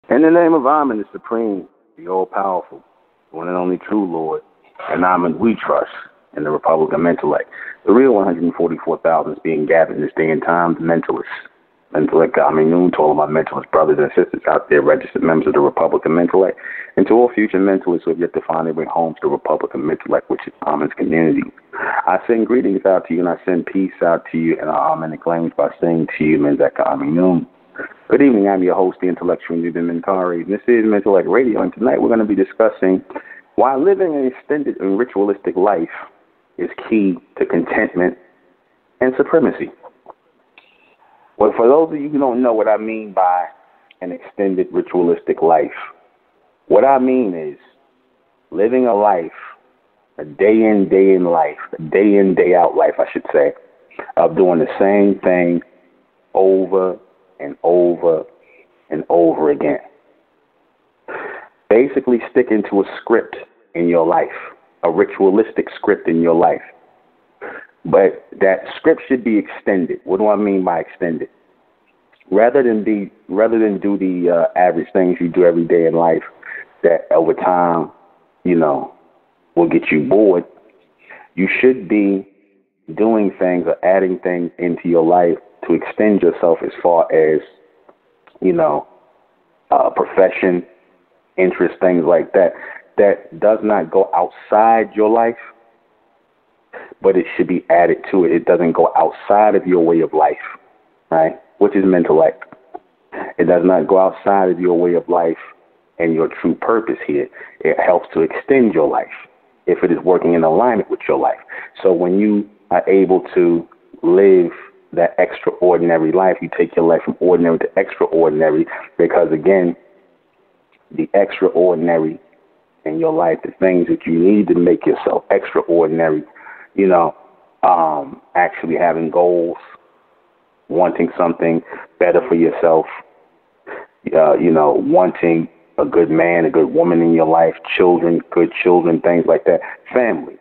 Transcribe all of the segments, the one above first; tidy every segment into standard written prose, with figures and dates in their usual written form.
In the name of Amen, the Supreme, the All-Powerful, one and only true Lord, and Amen we trust in the Republic of Mentellect. The real 144,000 is being gathered in this day and time, the Mentalists. Mentellect, noon to all of my mentalist brothers and sisters out there, registered members of the Republic of Mentellect, and to all future mentalists who have yet to find their way home to the Republic of Mentellect, which is Amen's community. I send greetings out to you, and I send peace out to you, and I Amen claims by saying to you, Menzaka noon. Good evening, I'm your host, the intellectual NUBEN MENKARAYZZ, and this is Mentellect Radio, and tonight we're going to be discussing why living an extended and ritualistic life is key to contentment and supremacy. Well, for those of you who don't know what I mean by an extended ritualistic life, what I mean is living a life, a day in life, a day in, day out life, I should say, of doing the same thing over and over and over again. Basically sticking to a script in your life, a ritualistic script in your life. But that script should be extended. What do I mean by extended? Rather than do the average things you do every day in life that over time, will get you bored, you should be doing things or adding things into your life to extend yourself as far as, profession, interest, things like that, that does not go outside your life, but it should be added to it. It doesn't go outside of your way of life, right? Which is Mentellect. It does not go outside of your way of life and your true purpose here. It helps to extend your life if it is working in alignment with your life. So when you are able to live that extraordinary life, you take your life from ordinary to extraordinary, because again, the extraordinary in your life, the things that you need to make yourself extraordinary, actually having goals, wanting something better for yourself, wanting a good man, a good woman in your life, children, good children, things like that. Family.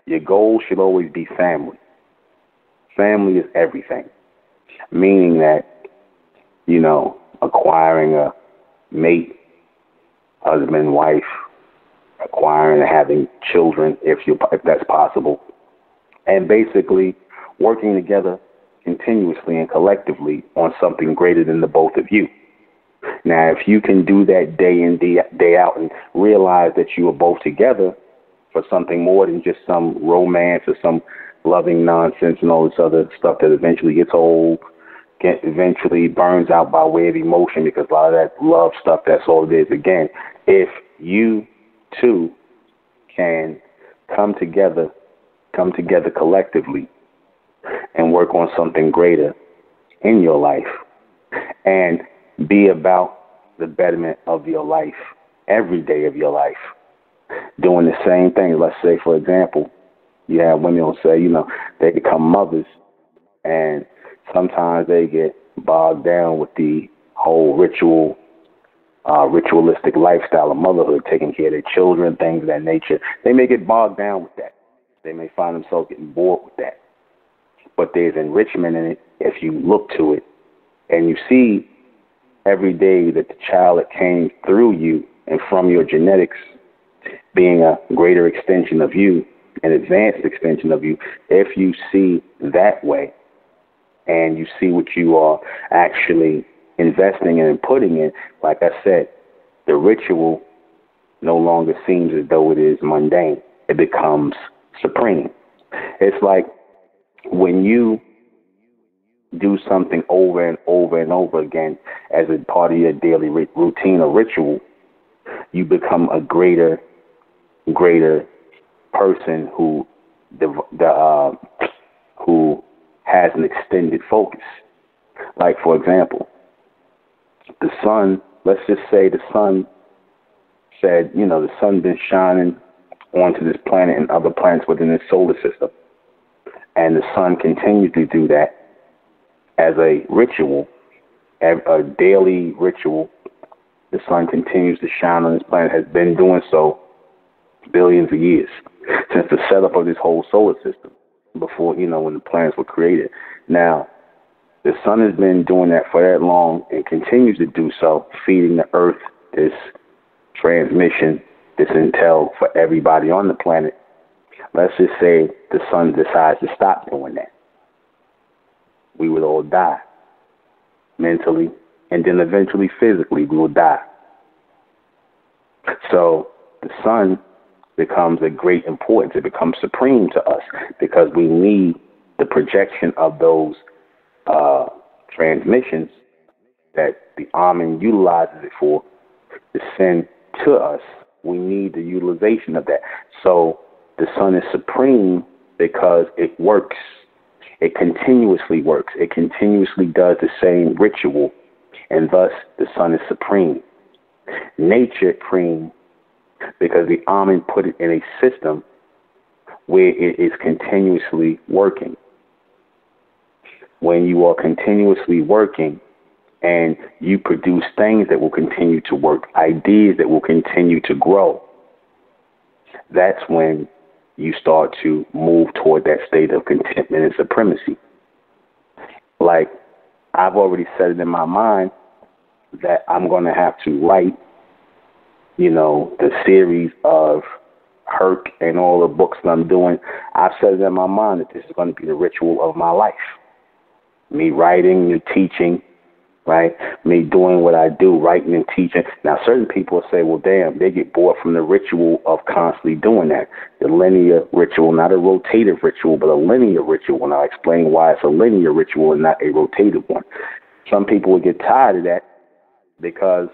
Your goal should always be family. Family is everything, meaning that, acquiring a mate, husband, wife, acquiring and having children, if that's possible, and basically working together continuously and collectively on something greater than the both of you. Now, if you can do that day in, day out, and realize that you are both together for something more than just some romance or some loving nonsense and all this other stuff that eventually gets old, eventually burns out by way of emotion, because a lot of that love stuff, that's all it is. Again, if you two can come together collectively and work on something greater in your life and be about the betterment of your life every day of your life, doing the same thing. Let's say, for example, you have women who say, they become mothers, and sometimes they get bogged down with the whole ritualistic lifestyle of motherhood, taking care of their children, things of that nature. They may get bogged down with that. They may find themselves getting bored with that. But there's enrichment in it if you look to it and you see every day that the child that came through you and from your genetics being a greater extension of you, an advanced extension of you. If you see that way and you see what you are actually investing in and putting in, like I said, the ritual no longer seems as though it is mundane. It becomes supreme. It's like when you do something over and over and over again as a part of your daily routine or ritual, you become a greater person who has an extended focus. Like, for example, the sun, let's just say the sun said, the sun's been shining onto this planet and other planets within its solar system. And the sun continues to do that as a ritual, a daily ritual. The sun continues to shine on this planet, has been doing so billions of years since the setup of this whole solar system before, when the planets were created. Now, the sun has been doing that for that long and continues to do so, feeding the earth this transmission, this intel for everybody on the planet. Let's just say the sun decides to stop doing that. We would all die mentally, and then eventually physically we will die. So the sun becomes of great importance. It becomes supreme to us because we need the projection of those transmissions that the Amen utilizes it for to send to us. We need the utilization of that. So the sun is supreme because it works. It continuously works. It continuously does the same ritual, and thus the sun is supreme. Nature supreme because the Amen put it in a system where it is continuously working. When you are continuously working and you produce things that will continue to work, ideas that will continue to grow, that's when you start to move toward that state of contentment and supremacy. Like, I've already said it in my mind that I'm going to have to write, the series of Herc and all the books that I'm doing. I've said it in my mind that this is going to be the ritual of my life. Me writing, me teaching, right? Me doing what I do, writing and teaching. Now, certain people say, well, damn, they get bored from the ritual of constantly doing that. The linear ritual, not a rotative ritual, but a linear ritual. And I'll explain why it's a linear ritual and not a rotative one. Some people will get tired of that because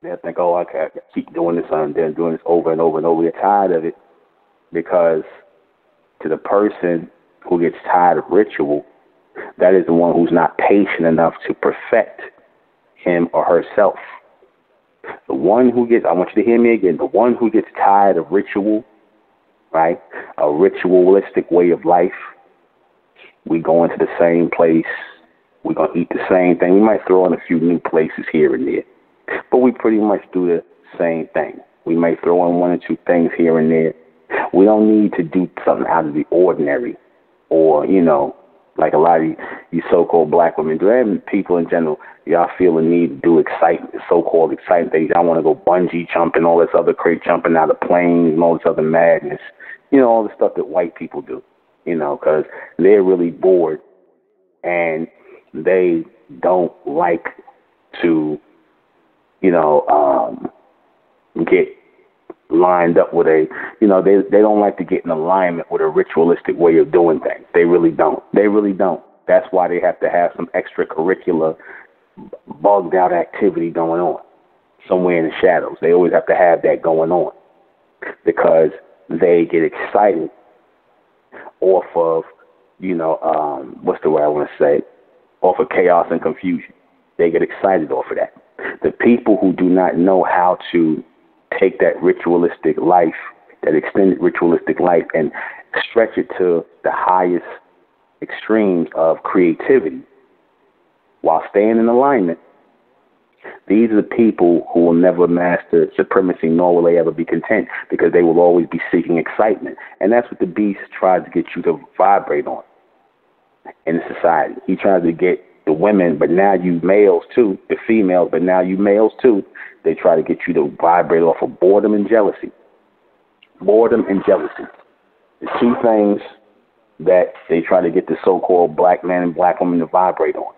they'll think, oh, I can keep doing this and then doing this over and over and over. They're tired of it because to the person who gets tired of ritual, that is the one who's not patient enough to perfect him or herself. The one who gets, I want you to hear me again, the one who gets tired of ritual, right, a ritualistic way of life, we go into the same place, we're going to eat the same thing. We might throw in a few new places here and there, but we pretty much do the same thing. We may throw in one or two things here and there. We don't need to do something out of the ordinary or, like a lot of you so-called black women do, and people in general, y'all feel the need to do exciting, so-called exciting things. Y'all want to go bungee jumping, all this other crate jumping out of planes and all this other madness. All the stuff that white people do, because they're really bored and they don't like to, get lined up with they don't like to get in alignment with a ritualistic way of doing things. They really don't. That's why they have to have some extracurricular bugged out activity going on somewhere in the shadows. They always have to have that going on because they get excited off of, what's the way I want to say, off of chaos and confusion. They get excited off of that. The people who do not know how to take that ritualistic life, that extended ritualistic life, and stretch it to the highest extremes of creativity while staying in alignment, these are the people who will never master supremacy, nor will they ever be content, because they will always be seeking excitement. And that's what the beast tries to get you to vibrate on in society. He tries to get the women, but now you males too, the females, but now you males too. They try to get you to vibrate off of boredom and jealousy. Boredom and jealousy. The two things that they try to get the so-called black man and black woman to vibrate on.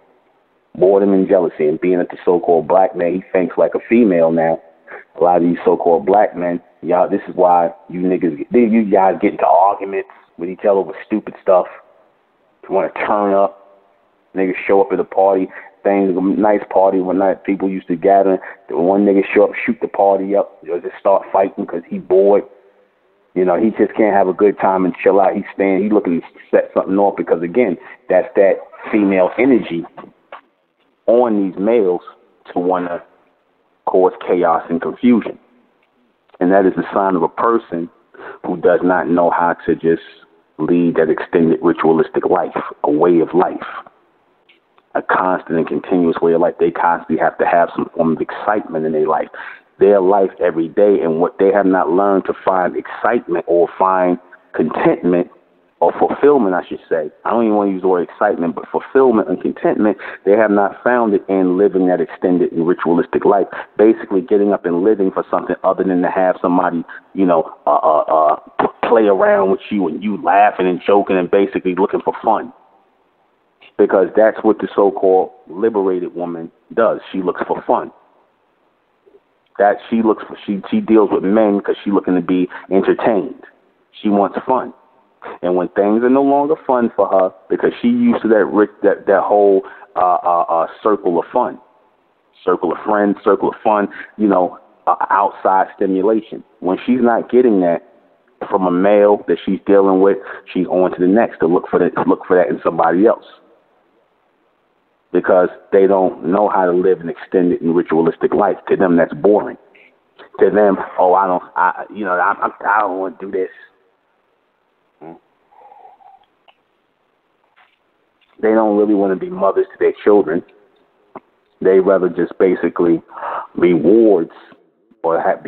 Boredom and jealousy. And being that the so-called black man, he thinks like a female now. A lot of these so-called black men, y'all, this is why you guys get into arguments with each other over stupid stuff. You want to turn up. Niggas show up at a party. Things, a nice party one night, people used to gather. The one nigga show up, shoot the party up, or just start fighting because he bored. He just can't have a good time and chill out. He's looking to set something off because, again, that's that female energy on these males to want to cause chaos and confusion. And that is a sign of a person who does not know how to just lead that extended ritualistic life, a way of life. A constant and continuous way of life. They constantly have to have some form of excitement in their life. their life every day, and what they have not learned to find excitement or find contentment or fulfillment, I should say. I don't even want to use the word excitement, but fulfillment and contentment, they have not found it in living that extended and ritualistic life, basically getting up and living for something other than to have somebody, play around with you and you laughing and joking and basically looking for fun. Because that's what the so-called liberated woman does. She looks for fun. She deals with men because she's looking to be entertained. She wants fun. And when things are no longer fun for her, because she used to that whole circle of fun, circle of friends, circle of fun, outside stimulation. When she's not getting that from a male that she's dealing with, she's on to the next to look for that in somebody else. Because they don't know how to live an extended and ritualistic life. To them, that's boring. To them, I don't want to do this. They don't really want to be mothers to their children. They rather just basically be wards, or have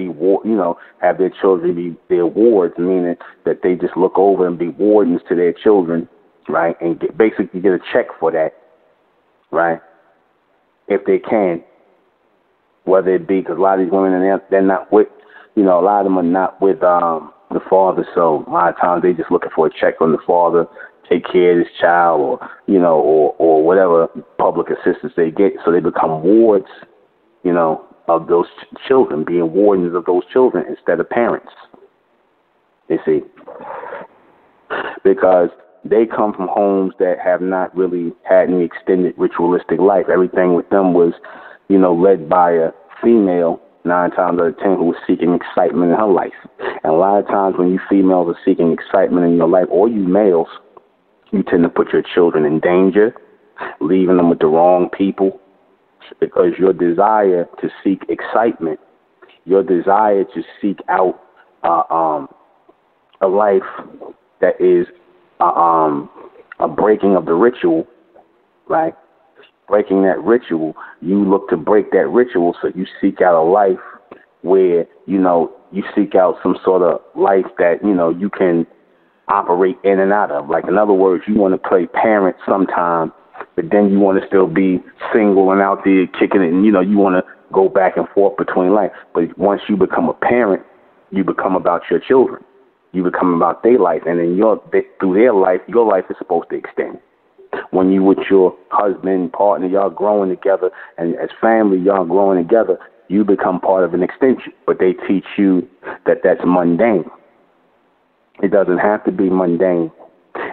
their children be their wards, meaning that they just look over and be wardens to their children, right, and basically get a check for that. Right, if they can, whether it be because a lot of these women they're not with, a lot of them are not with the father, so a lot of times they just looking for a check from the father, take care of this child, or whatever public assistance they get, so they become wards, of those children, being wardens of those children instead of parents. You see, because they come from homes that have not really had any extended ritualistic life. Everything with them was, led by a female, 9 times out of 10, who was seeking excitement in her life. And a lot of times when you females are seeking excitement in your life, or you males, you tend to put your children in danger, leaving them with the wrong people, because your desire to seek excitement, your desire to seek out a life that is a breaking of the ritual, right? Breaking that ritual, you look to break that ritual, so you seek out a life where, you seek out some sort of life that, you can operate in and out of. Like, in other words, you want to play parent sometime, but then you want to still be single and out there kicking it, and, you want to go back and forth between life. But once you become a parent, you become about your children. You become about their life, and then through their life, your life is supposed to extend. When you with your husband, partner, y'all growing together, and as family, y'all growing together, you become part of an extension. But they teach you that that's mundane. It doesn't have to be mundane.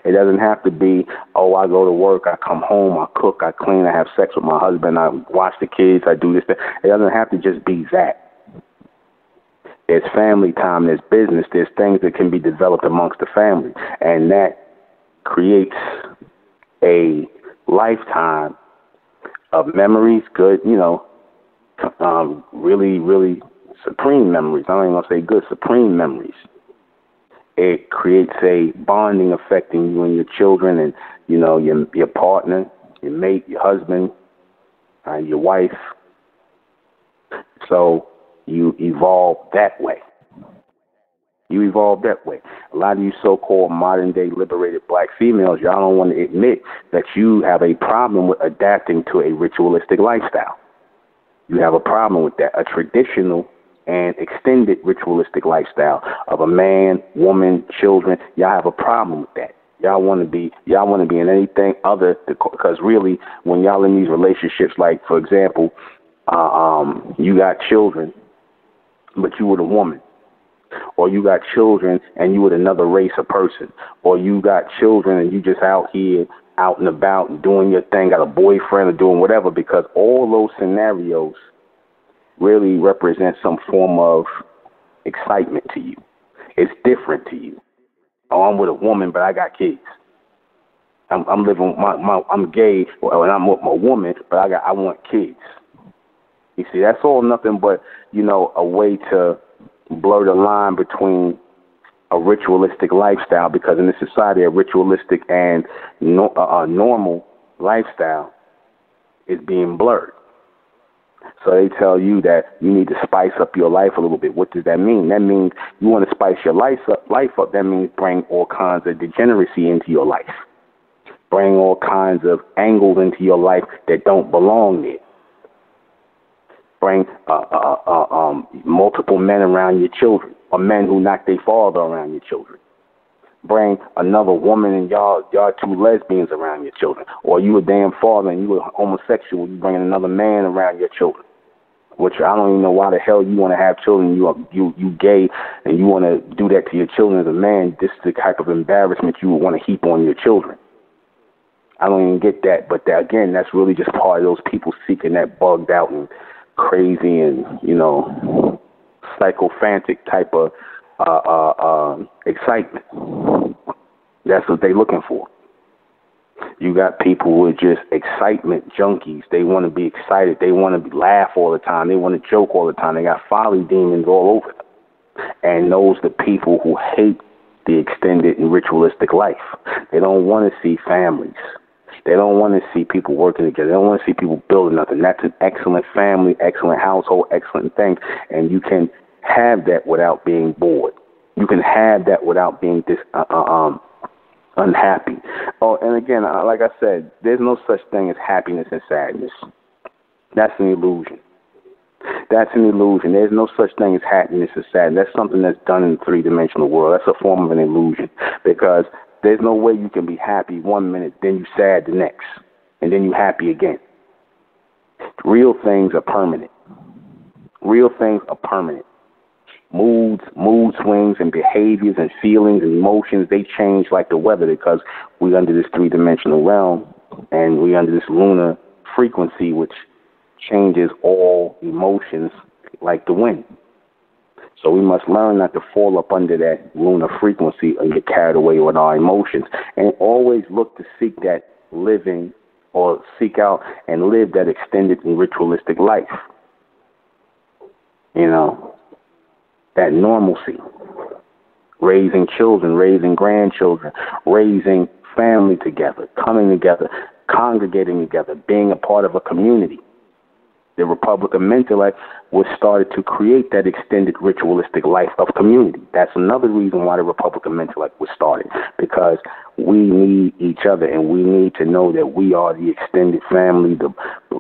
It doesn't have to be, I go to work, I come home, I cook, I clean, I have sex with my husband, I watch the kids, I do this. It doesn't have to just be that. There's family time, there's business, there's things that can be developed amongst the family. And that creates a lifetime of memories, good, really, really supreme memories. I don't even want to say good, supreme memories. It creates a bonding affecting you and your children and, your partner, your mate, your husband, your wife. So you evolve that way. A lot of you so-called modern-day liberated black females, y'all don't want to admit that you have a problem with adapting to a ritualistic lifestyle. You have a problem with that, a traditional and extended ritualistic lifestyle of a man, woman, children. Y'all have a problem with that. Y'all want to be in anything other, because really, when y'all in these relationships, like, for example, you got children, but you were a woman, or you got children and you with another race of person, or you got children and you just out here, out and about and doing your thing, got a boyfriend or doing whatever, because all those scenarios really represent some form of excitement to you. It's different to you. I'm with a woman, but I got kids. I'm living I'm gay, and I'm with my woman, but I want kids. You see, that's all nothing but, a way to blur the line between a ritualistic lifestyle, because in this society, a ritualistic and normal lifestyle is being blurred. So they tell you that you need to spice up your life a little bit. What does that mean? That means you want to spice your life up. That means bring all kinds of degeneracy into your life. Bring all kinds of angles into your life that don't belong there. Bring multiple men around your children, or men who knock their father around your children. Bring another woman and y'all two lesbians around your children. Or you a damn father and you a homosexual, you bringing another man around your children. Which I don't even know why the hell you want to have children. You gay and you want to do that to your children as a man. This is the type of embarrassment you would want to heap on your children. I don't even get that. But that, again, that's really just part of those people seeking that bugged out and crazy and, psychophantic type of excitement. That's what they're looking for. You got people who are just excitement junkies. They want to be excited. They want to laugh all the time. They want to joke all the time. They got folly demons all over them. And those are the people who hate the extended and ritualistic life. They don't want to see families. They don't want to see people working together. They don't want to see people building nothing. That's an excellent family, excellent household, excellent thing. And you can have that without being bored. You can have that without being unhappy. Oh, and again, like I said, there's no such thing as happiness and sadness. That's an illusion. That's an illusion. There's no such thing as happiness and sadness. That's something that's done in the three-dimensional world. That's a form of an illusion, because there's no way you can be happy one minute, then you sad the next, and then you happy again. Real things are permanent. Real things are permanent. Mood swings and behaviors and feelings and emotions, they change like the weather, because we're under this three-dimensional realm and we're under this lunar frequency, which changes all emotions like the wind. So we must learn not to fall up under that lunar frequency and get carried away with our emotions, and always look to seek that living, or seek out and live that extended and ritualistic life. That normalcy, raising children, raising grandchildren, raising family together, coming together, congregating together, being a part of a community. The Republic of Intellect was started to create that extended ritualistic life of community. That's another reason why the Republic of Intellect was started, because we need each other, and we need to know that we are the extended family, the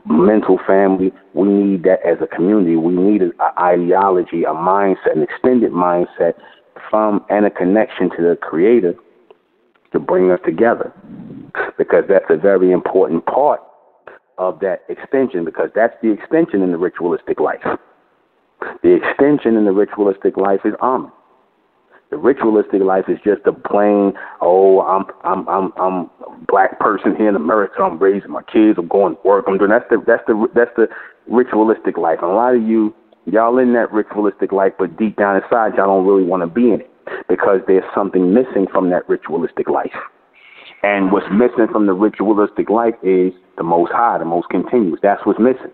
mental family. We need that as a community. We need an ideology, a mindset, an extended mindset from and a connection to the Creator to bring us together, because that's a very important part of that extension, because that's the extension in the ritualistic life. The extension in the ritualistic life is Amen. The ritualistic life is just a plain, I'm black person here in America. I'm raising my kids. I'm going to work. I'm doing that's the ritualistic life. And a lot of y'all in that ritualistic life, but deep down inside, y'all don't really want to be in it, because there's something missing from that ritualistic life. And what's missing from the ritualistic life is the Most High, the most continuous. That's what's missing.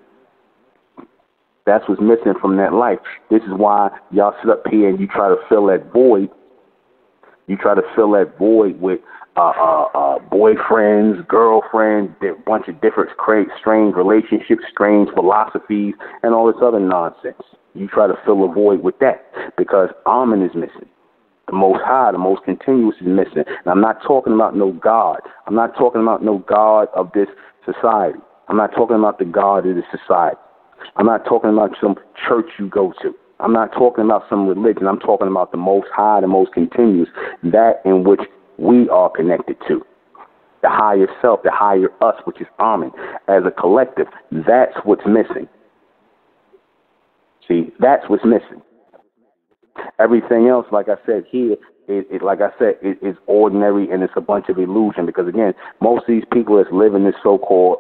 That's what's missing from that life. This is why y'all sit up here and you try to fill that void. You try to fill that void with boyfriends, girlfriends, a bunch of different strange relationships, strange philosophies, and all this other nonsense. You try to fill a void with that, because Amen is missing. The Most High, the most continuous is missing. And I'm not talking about no God. I'm not talking about no God of this society. I'm not talking about the God of this society. I'm not talking about some church you go to. I'm not talking about some religion. I'm talking about the Most High, the most continuous, that in which we are connected to. The higher self, the higher us, which is Amen. As a collective, that's what's missing. See, that's what's missing. Everything else, like I said, here is ordinary, and it's a bunch of illusion. Because again, most of these people that's living this so-called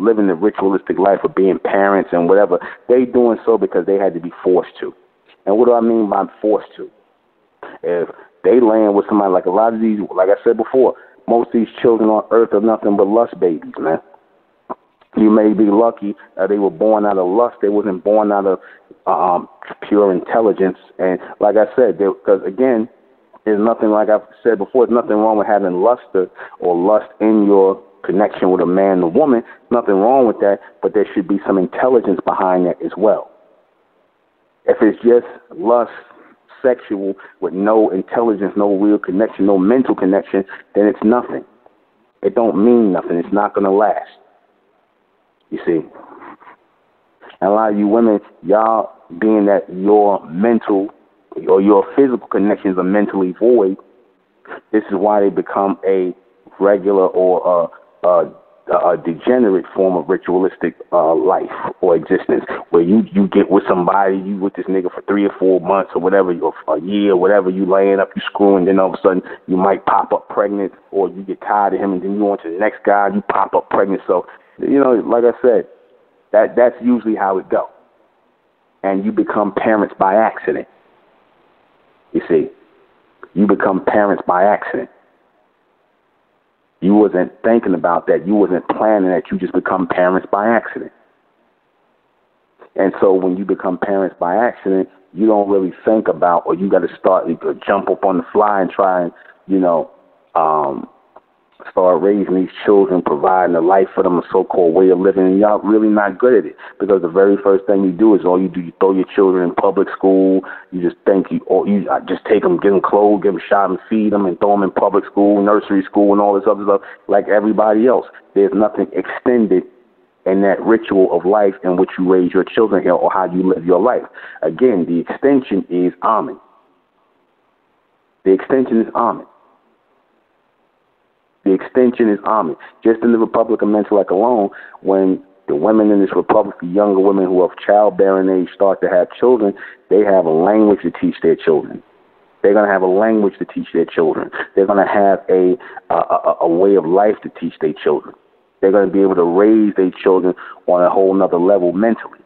living the ritualistic life of being parents and whatever, they doing so because they had to be forced to. And what do I mean by forced to? If they land with somebody, like a lot of these, like I said before, most of these children on earth are nothing but lust babies, man. You may be lucky they were born out of lust. They wasn't born out of pure intelligence. And like I said, because again, there's nothing, like I've said before, there's nothing wrong with having luster or lust in your connection with a man and a woman. Nothing wrong with that, but there should be some intelligence behind that as well. If it's just lust, sexual, with no intelligence, no real connection, no mental connection, then it's nothing. It don't mean nothing. It's not going to last. You see? And a lot of you women, y'all, being that your mental or your physical connections are mentally void, this is why they become a regular or a degenerate form of ritualistic life or existence, where you get with somebody, you with this nigga for 3 or 4 months or whatever, or a year, whatever, you laying up, you screwing, then all of a sudden you might pop up pregnant, or you get tired of him and then you on to the next guy, you pop up pregnant. So, you know, like I said, that's usually how it go. And you become parents by accident. You see, you become parents by accident. You wasn't thinking about that. You wasn't planning that. You just become parents by accident. And so when you become parents by accident, you don't really think about, or you got to start, you could jump up on the fly and try and, you know, start raising these children, providing a life for them, a so-called way of living, and y'all really not good at it, because the very first thing you do is you throw your children in public school. You just think you just take them, give them clothes, give them shot and feed them, and throw them in public school, nursery school, and all this other stuff like everybody else. There's nothing extended in that ritual of life in which you raise your children here, or how you live your life. Again, the extension is Amen. The extension is Amen. The extension is Amen. Just in the Republic of Mentellect alone, when the women in this republic, the younger women who are of childbearing age, start to have children, they have a language to teach their children. They're going to have a language to teach their children. They're going to have a way of life to teach their children. They're going to be able to raise their children on a whole nother level mentally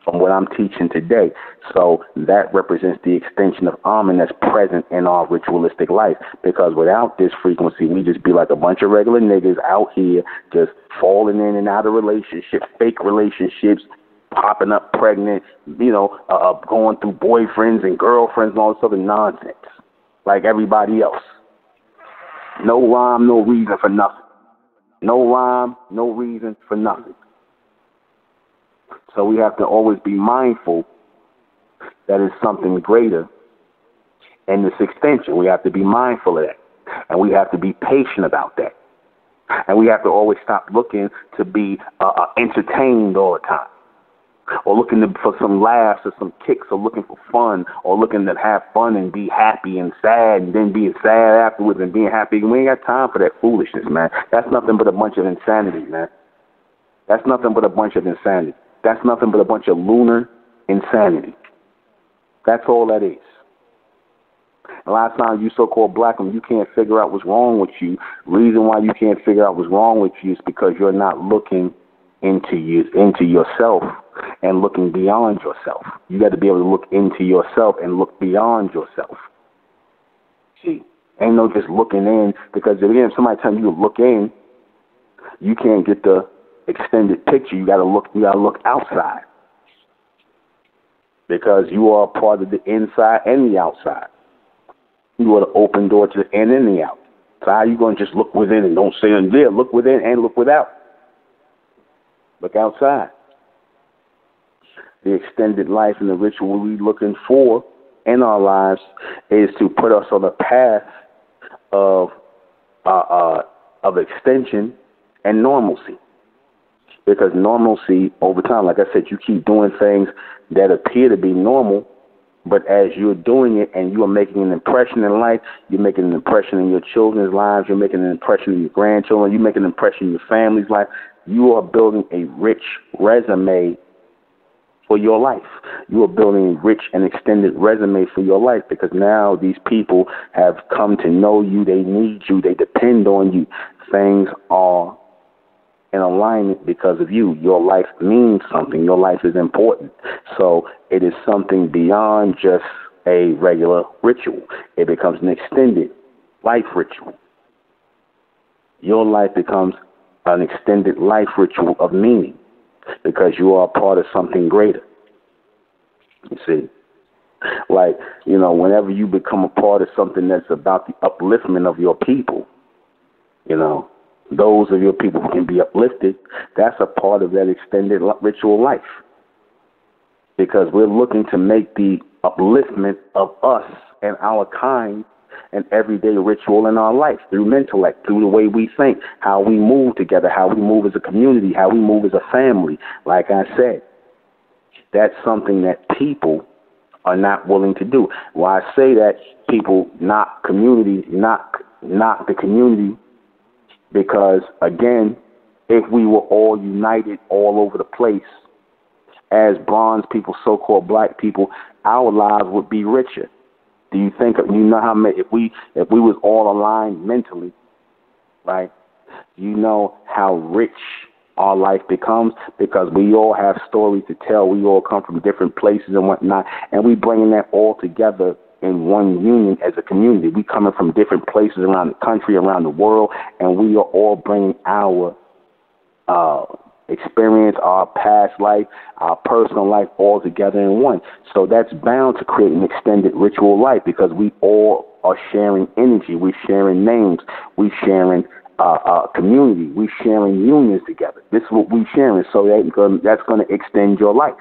from what I'm teaching today. So that represents the extension of Amen that's present in our ritualistic life. Because without this frequency, we just be like a bunch of regular niggas out here just falling in and out of relationships, fake relationships, popping up pregnant, you know, going through boyfriends and girlfriends and all this other nonsense like everybody else. No rhyme, no reason for nothing. No rhyme, no reason for nothing. So we have to always be mindful that it's something greater in this extension. We have to be mindful of that. And we have to be patient about that. And we have to always stop looking to be entertained all the time, or looking for some laughs or some kicks, or looking for fun, or looking to have fun and be happy and sad, and then being sad afterwards and being happy. We ain't got time for that foolishness, man. That's nothing but a bunch of insanity, man. That's nothing but a bunch of insanity. That's nothing but a bunch of lunar insanity. That's all that is. A lot of times you so-called black men, you can't figure out what's wrong with you. Reason why you can't figure out what's wrong with you is because you're not looking into yourself and looking beyond yourself. You got to be able to look into yourself and look beyond yourself. See, ain't no just looking in, because again, if somebody tells you to look in, you can't get the extended picture. You gotta look outside, because you are a part of the inside and the outside. You are the open door to the in and the out. So how are you going to just look within and don't say in there? Look within and look without. Look outside. The extended life and the ritual we're looking for in our lives is to put us on a path of extension and normalcy. Because normalcy, over time, like I said, you keep doing things that appear to be normal, but as you're doing it and you are making an impression in life, you're making an impression in your children's lives, you're making an impression in your grandchildren, you're making an impression in your family's life, you are building a rich resume for your life. You are building a rich and extended resume for your life, because now these people have come to know you, they need you, they depend on you. Things are in alignment because of you. Your life means something. Your life is important. So it is something beyond just a regular ritual. It becomes an extended life ritual. Your life becomes an extended life ritual of meaning, because you are a part of something greater. You see? Like, you know, whenever you become a part of something that's about the upliftment of your people, you know, those of your people who can be uplifted, that's a part of that extended ritual life. Because we're looking to make the upliftment of us and our kind an everyday ritual in our life through intellect, through the way we think, how we move together, how we move as a community, how we move as a family. Like I said, that's something that people are not willing to do. Why I say that people knock community, knock the community, because, again, if we were all united all over the place as bronze people, so-called black people, our lives would be richer. Do you think, you know how many, if we was all aligned mentally, right, you know how rich our life becomes, because we all have stories to tell. We all come from different places and whatnot, and we bringing that all together in one union as a community. We coming from different places around the country, around the world, and we are all bringing our experience, our past life, our personal life all together in one. So that's bound to create an extended ritual life, because we all are sharing energy. We're sharing names. We're sharing community. We're sharing unions together. This is what we're sharing. So that's going to extend your life.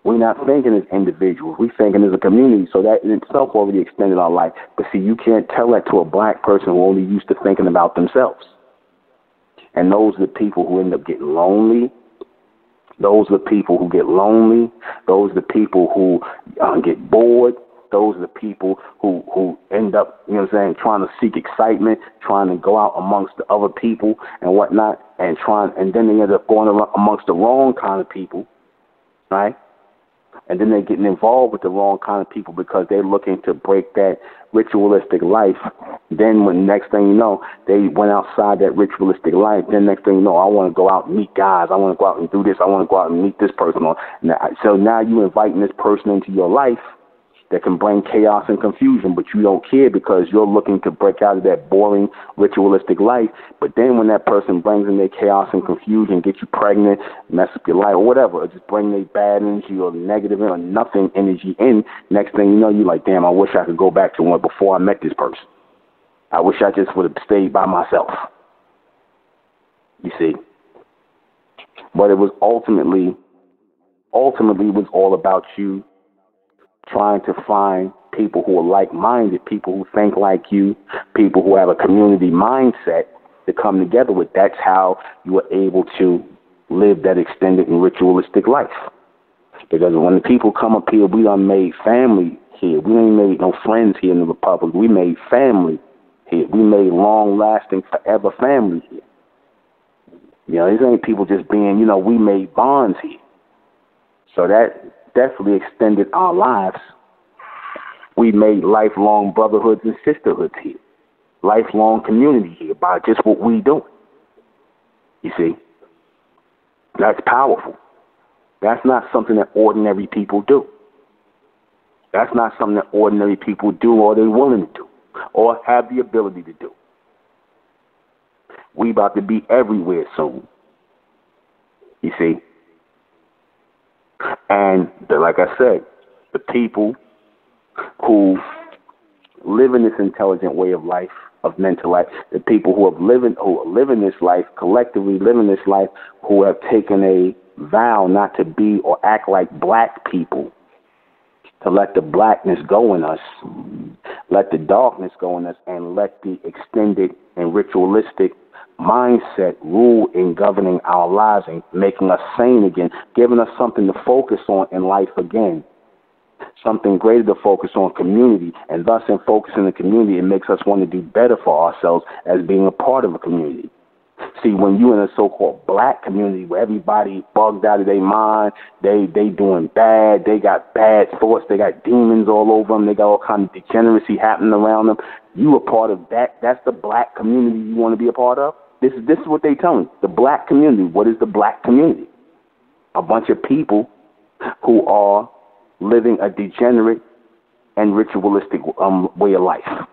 We're not thinking as individuals. We're thinking as a community. So that in itself already extended our life. But see, you can't tell that to a black person who only used to thinking about themselves. And those are the people who end up getting lonely. Those are the people who get lonely. Those are the people who get bored. Those are the people who end up, you know what I'm saying, trying to seek excitement, trying to go out amongst the other people and whatnot, and then they end up going amongst the wrong kind of people, right? And then they're getting involved with the wrong kind of people because they're looking to break that ritualistic life. Then when next thing you know, they went outside that ritualistic life. Then next thing you know, I want to go out and meet guys. I want to go out and do this. I want to go out and meet this person. So now you're inviting this person into your life that can bring chaos and confusion, but you don't care because you're looking to break out of that boring ritualistic life. But then when that person brings in their chaos and confusion, get you pregnant, mess up your life or whatever, or just bring their bad energy or negative or nothing energy in, next thing you know, you're like, damn, I wish I could go back to one before I met this person. I wish I just would have stayed by myself. You see? But it was ultimately was all about you trying to find people who are like-minded, people who think like you, people who have a community mindset to come together with. That's how you are able to live that extended and ritualistic life. Because when the people come up here, we done made family here. We ain't made no friends here in the Republic. We made family here. We made long-lasting, forever family here. You know, these ain't people just being, you know, we made bonds here. So that definitely extended our lives. We made lifelong brotherhoods and sisterhoods here, lifelong community here by just what we do. You see, that's powerful. That's not something that ordinary people do. That's not something that ordinary people do or they're willing to do or have the ability to do. We about to be everywhere soon. You see. And like I said, the people who live in this intelligent way of life, of mental life, the people who are living this life, collectively living this life, who have taken a vow not to be or act like black people, to let the blackness go in us, let the darkness go in us, and let the extended and ritualistic mindset rule in governing our lives and making us sane again, giving us something to focus on in life again, something greater to focus on, community, and thus in focusing the community, it makes us want to do better for ourselves as being a part of a community. See, when you're in a so-called black community where everybody bugged out of their mind, they doing bad, they got bad thoughts, they got demons all over them, they got all kind of degeneracy happening around them, you a part of that. That's the black community you want to be a part of? This is what they tell me. The black community. What is the black community? A bunch of people who are living a degenerate and ritualistic way of life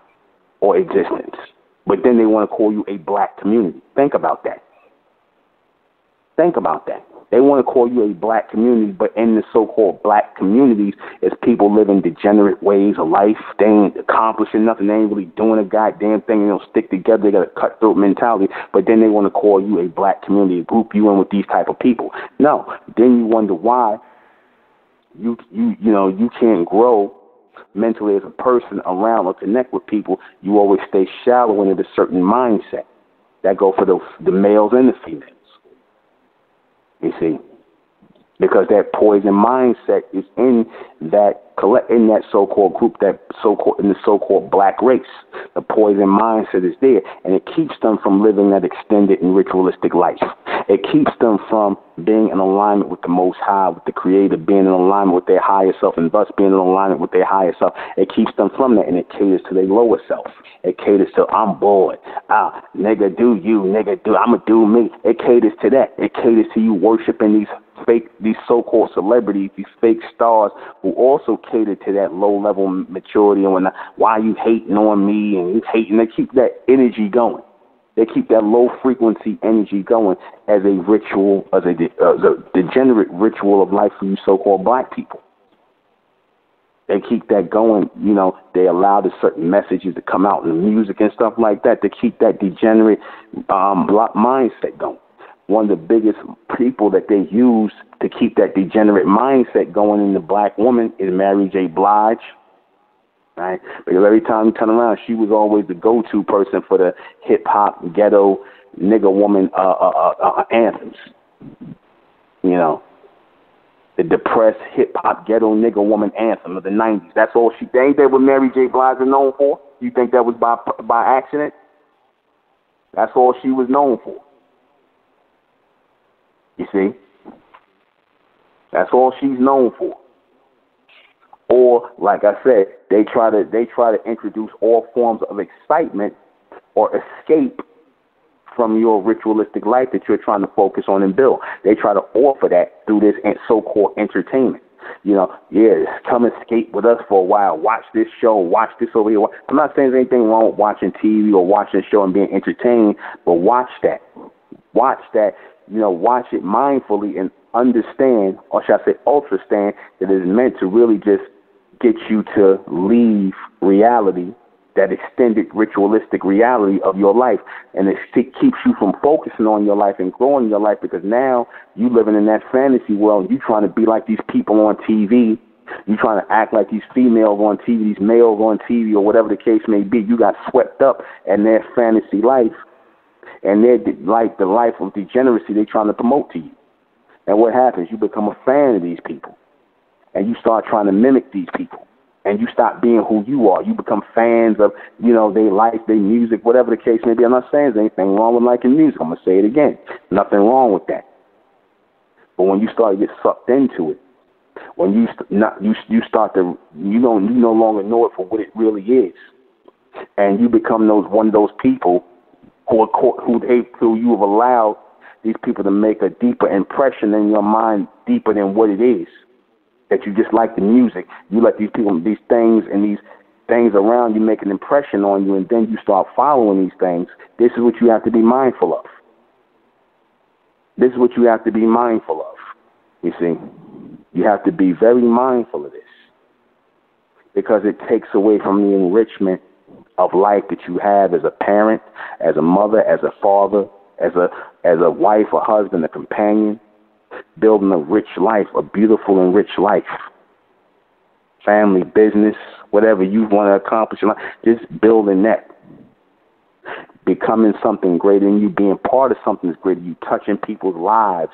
or existence. But then they want to call you a black community. Think about that. Think about that. They want to call you a black community, but in the so-called black communities, it's people living degenerate ways of life. They ain't accomplishing nothing. They ain't really doing a goddamn thing. They don't stick together. They got a cutthroat mentality. But then they want to call you a black community, group you in with these type of people. No. Then you wonder why you can't grow mentally as a person around or connect with people. You always stay shallow in a certain mindset. That go for the males and the females. You see, because that poison mindset is in that so-called group, in the so-called black race. The poison mindset is there, and it keeps them from living that extended and ritualistic life. It keeps them from being in alignment with the Most High, with the Creator, being in alignment with their higher self, and thus being in alignment with their higher self. It keeps them from that, and it caters to their lower self. It caters to, I'm bored. Nigga, do you. Nigga, I'ma do me. It caters to that. It caters to you worshiping these so-called celebrities, these fake stars, who also cater to that low-level maturity and whatnot. Why you hating on me and you hating? They keep that energy going. They keep that low-frequency energy going as a ritual, as a degenerate ritual of life for you so-called black people. They keep that going. They allow the certain messages to come out in the music and stuff like that to keep that degenerate black mindset going. One of the biggest people that they use to keep that degenerate mindset going in the black woman is Mary J. Blige, right? Because every time you turn around, she was always the go-to person for the hip-hop, ghetto, nigga woman anthems. The depressed hip-hop, ghetto, nigga woman anthem of the 90s. That's all she... Ain't that what Mary J. Blige is known for? You think that was by accident? That's all she was known for. You see? That's all she's known for. Or, like I said, they try to introduce all forms of excitement or escape from your ritualistic life that you're trying to focus on and build. They try to offer that through this so-called entertainment. Come escape with us for a while. Watch this show. Watch this over here. I'm not saying there's anything wrong with watching TV or watching a show and being entertained, but watch that. Watch that. Watch it mindfully and understand, or should I say ultrastand, that it is meant to really just get you to leave reality, that extended ritualistic reality of your life, and it keeps you from focusing on your life and growing your life, because now you living in that fantasy world. You trying to be like these people on TV. You trying to act like these females on TV, these males on TV, or whatever the case may be. You got swept up in their fantasy life, and they're like the life of degeneracy they're trying to promote to you. And what happens? You become a fan of these people, and you start trying to mimic these people, and you stop being who you are. You become fans of, their life, their music, whatever the case may be. I'm not saying there's anything wrong with liking music. I'm going to say it again. Nothing wrong with that. But when you start to get sucked into it, when you start to, you no longer know it for what it really is, and you become one of those people who you have allowed these people to make a deeper impression in your mind, deeper than what it is. That you just like the music. You let these people, these things around you make an impression on you, and then you start following these things. This is what you have to be mindful of. This is what you have to be mindful of. You see, you have to be very mindful of this, because it takes away from the enrichment of life that you have as a parent, as a mother, as a father, as a wife, a husband, a companion, building a rich life, a beautiful and rich life. Family, business, whatever you want to accomplish in life, just building that. Becoming something greater than you, being part of something that's greater than you, touching people's lives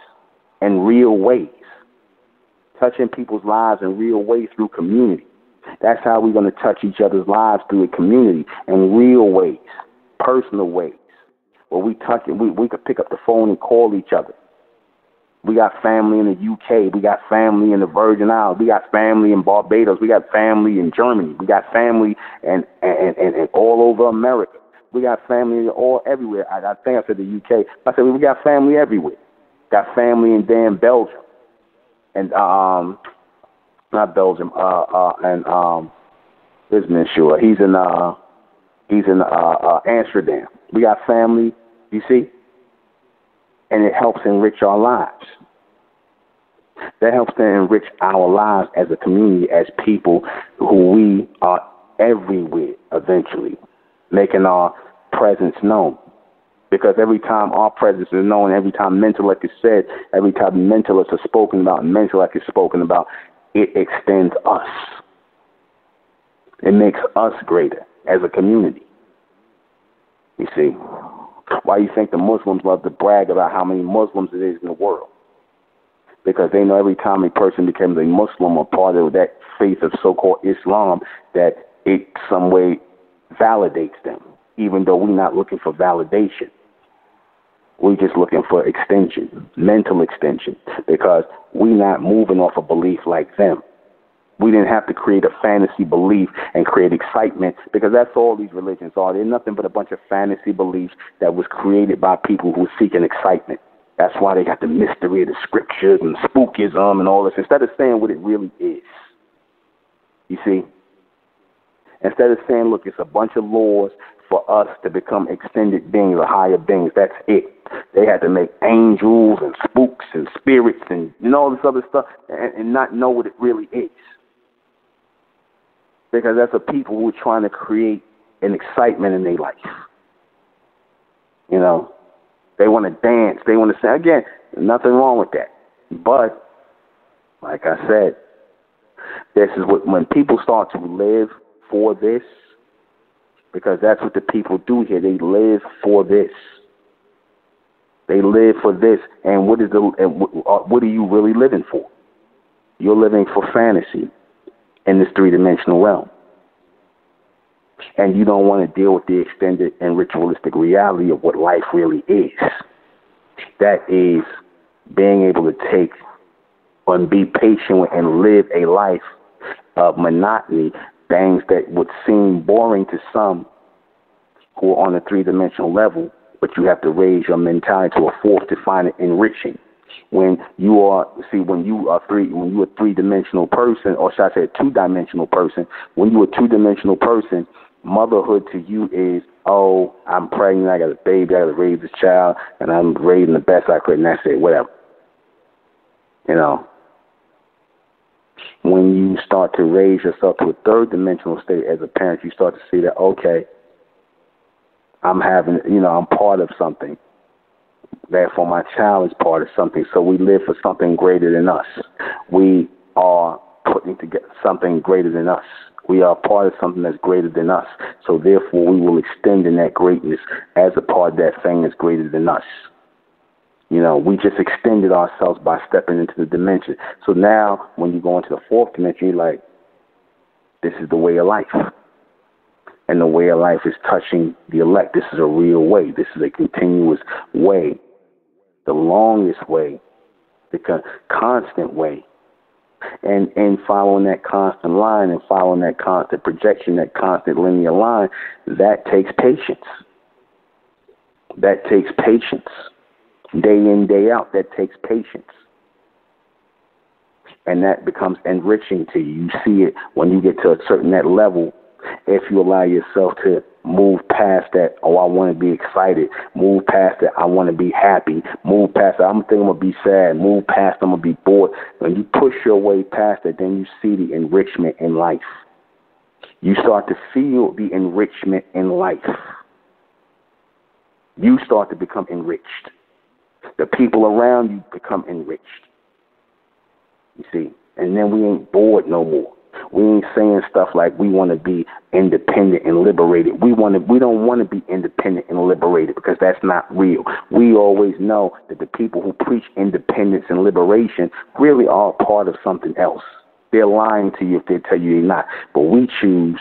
in real ways. Touching people's lives in real ways through community. That's how we're going to touch each other's lives, through a community, in real ways, personal ways. Where we touch it, we could pick up the phone and call each other. We got family in the UK. We got family in the Virgin Islands. We got family in Barbados. We got family in Germany. We got family and all over America. We got family everywhere. I think I said the UK. I said we got family everywhere. Got family in damn Belgium. And not Belgium. Business sure. He's in Amsterdam. We got family. You see. and it helps enrich our lives. That helps to enrich our lives as a community, as people who we are everywhere eventually, making our presence known. Because every time our presence is known, every time mentellect is said, every time mentalists are spoken about, and mentellect is spoken about, it extends us. It makes us greater as a community. You see, why you think the Muslims love to brag about how many Muslims it is in the world? Because they know every time a person becomes a Muslim or part of that faith of so-called Islam, that it some way validates them, even though we're not looking for validation. We're just looking for extension, mental extension, because we're not moving off a belief like them. We didn't have to create a fantasy belief and create excitement, because that's all these religions are. They're nothing but a bunch of fantasy beliefs that was created by people who were seeking excitement. That's why they got the mystery of the scriptures and spookism and all this, instead of saying what it really is. You see? Instead of saying, look, it's a bunch of laws for us to become extended beings or higher beings. That's it. They had to make angels and spooks and spirits and all this other stuff and not know what it really is. Because that's a people who are trying to create an excitement in their life. You know, they want to dance. They want to say, again, nothing wrong with that. But, like I said, this is what, when people start to live for this, because that's what the people do here. They live for this. They live for this. And what are you really living for? You're living for fantasy in this three-dimensional realm. And you don't want to deal with the extended and ritualistic reality of what life really is. That is being able to take and be patient and live a life of monotony, things that would seem boring to some who are on a three-dimensional level, but you have to raise your mentality to a fourth to find it enriching. When you are a three-dimensional person, or should I say a two-dimensional person, when you're a two-dimensional person, motherhood to you is, oh, I'm pregnant, I got a baby, I got to raise this child, and I'm raising the best I could, and that's it, whatever. You know, when you start to raise yourself to a third-dimensional state as a parent, you start to see that, okay, I'm part of something. Therefore, my child is part of something. So we live for something greater than us. We are putting together something greater than us. We are part of something that's greater than us. So therefore, we will extend in that greatness as a part of that thing that's greater than us. You know, we just extended ourselves by stepping into the dimension. So now, when you go into the fourth dimension, you're like, this is the way of life. And the way of life is touching the elect. This is a real way. This is a continuous way. The longest way. The constant way. And following that constant line and following that constant projection, that constant linear line, that takes patience. That takes patience. Day in, day out, that takes patience. And that becomes enriching to you. You see it when you get to a certain that level. If you allow yourself to move past that, oh, I want to be excited, move past that, I want to be happy, move past that, I'm thinking I'm going to be sad, move past, I'm going to be bored. When you push your way past that, then you see the enrichment in life. You start to feel the enrichment in life. You start to become enriched. The people around you become enriched. You see, and then we ain't bored no more. We ain't saying stuff like we want to be independent and liberated. We don't want to be independent and liberated, because that's not real. We always know that the people who preach independence and liberation really are part of something else. They're lying to you if they tell you they're not. But we choose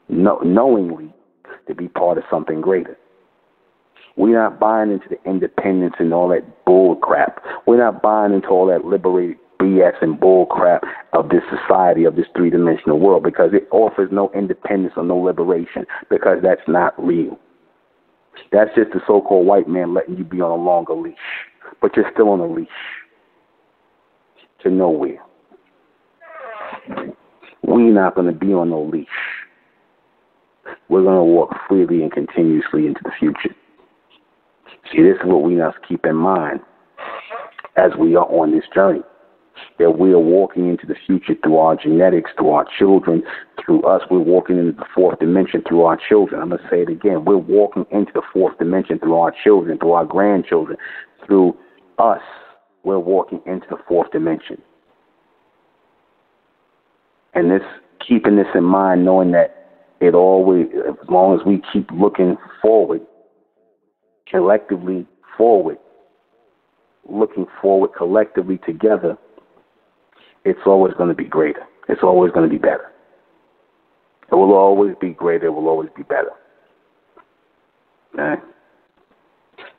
knowingly to be part of something greater. We're not buying into the independence and all that bull crap. We're not buying into all that liberated BS and bull crap of this society, of this three-dimensional world, because it offers no independence or no liberation, because that's not real. That's just the so-called white man letting you be on a longer leash, but you're still on a leash to nowhere. We're not going to be on no leash. We're going to walk freely and continuously into the future. See, this is what we must keep in mind as we are on this journey, that we are walking into the future through our genetics, through our children, through us. We're walking into the fourth dimension through our children. I'm going to say it again. We're walking into the fourth dimension through our children, through our grandchildren, through us. We're walking into the fourth dimension. And this, keeping this in mind, knowing that it always, as long as we keep looking forward, collectively forward, looking forward collectively together, it's always going to be greater. It's always going to be better. It will always be greater. It will always be better. Okay?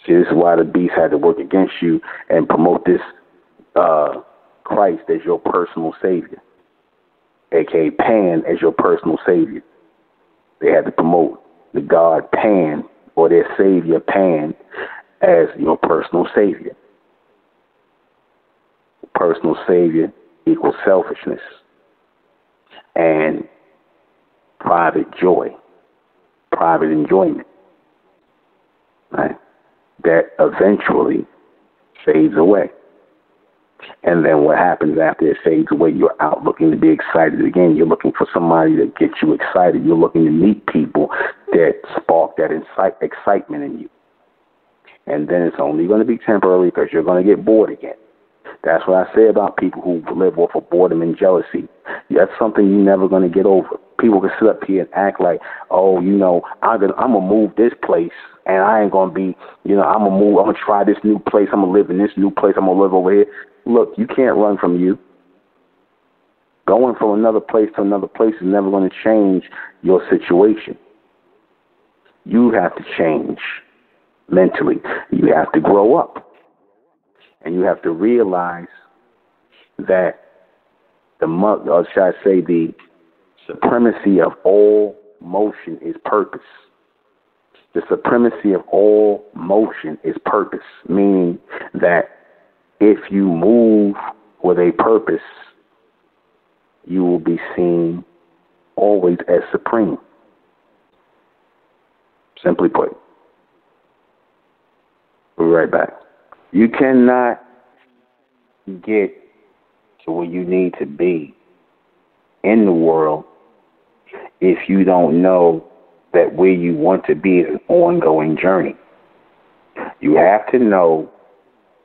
See, this is why the beast had to work against you and promote this Christ as your personal savior, a.k.a. Pan as your personal savior. They had to promote the god Pan, or their savior Pan, as your personal savior. Personal savior equals selfishness and private joy, private enjoyment, right? That eventually fades away. And then what happens after it fades away? You're out looking to be excited again. You're looking for somebody to get you excited. You're looking to meet people that spark that excitement in you. And then it's only going to be temporary because you're going to get bored again. That's what I say about people who live off of boredom and jealousy. That's something you're never going to get over. People can sit up here and act like, oh, you know, I'm going to move this place, and I ain't going to be, you know, I'm going to try this new place. I'm going to live in this new place. I'm going to live over here. Look, you can't run from you. Going from another place to another place is never going to change your situation. You have to change mentally. You have to grow up. And you have to realize that the supremacy of all motion is purpose. The supremacy of all motion is purpose, meaning that if you move with a purpose, you will be seen always as supreme. Simply put. We'll be right back. You cannot get to where you need to be in the world if you don't know that where you want to be is an ongoing journey. You have to know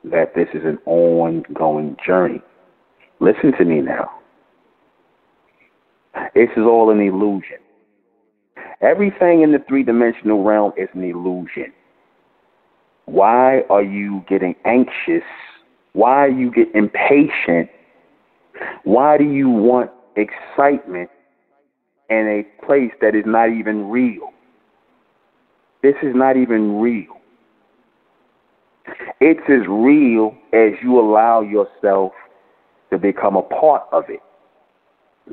that this is an ongoing journey. Listen to me now. This is all an illusion. Everything in the three-dimensional realm is an illusion. Why are you getting anxious? Why you get impatient? Why do you want excitement in a place that is not even real? This is not even real. It's as real as you allow yourself to become a part of it.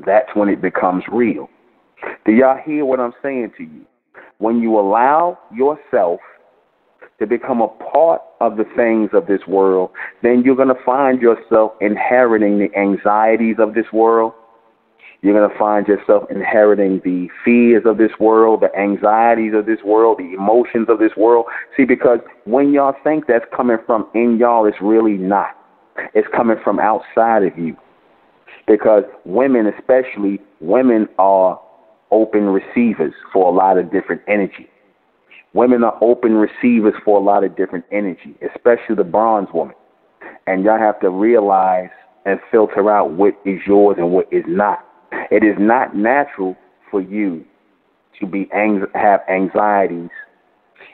That's when it becomes real. Do y'all hear what I'm saying to you? When you allow yourself to become a part of the things of this world, then you're going to find yourself inheriting the anxieties of this world. You're going to find yourself inheriting the fears of this world, the anxieties of this world, the emotions of this world. See, because when y'all think that's coming from in y'all, it's really not. It's coming from outside of you. Because women, especially, women are open receivers for a lot of different energy. Women are open receivers for a lot of different energy, especially the bronze woman. And y'all have to realize and filter out what is yours and what is not. It is not natural for you to have anxieties.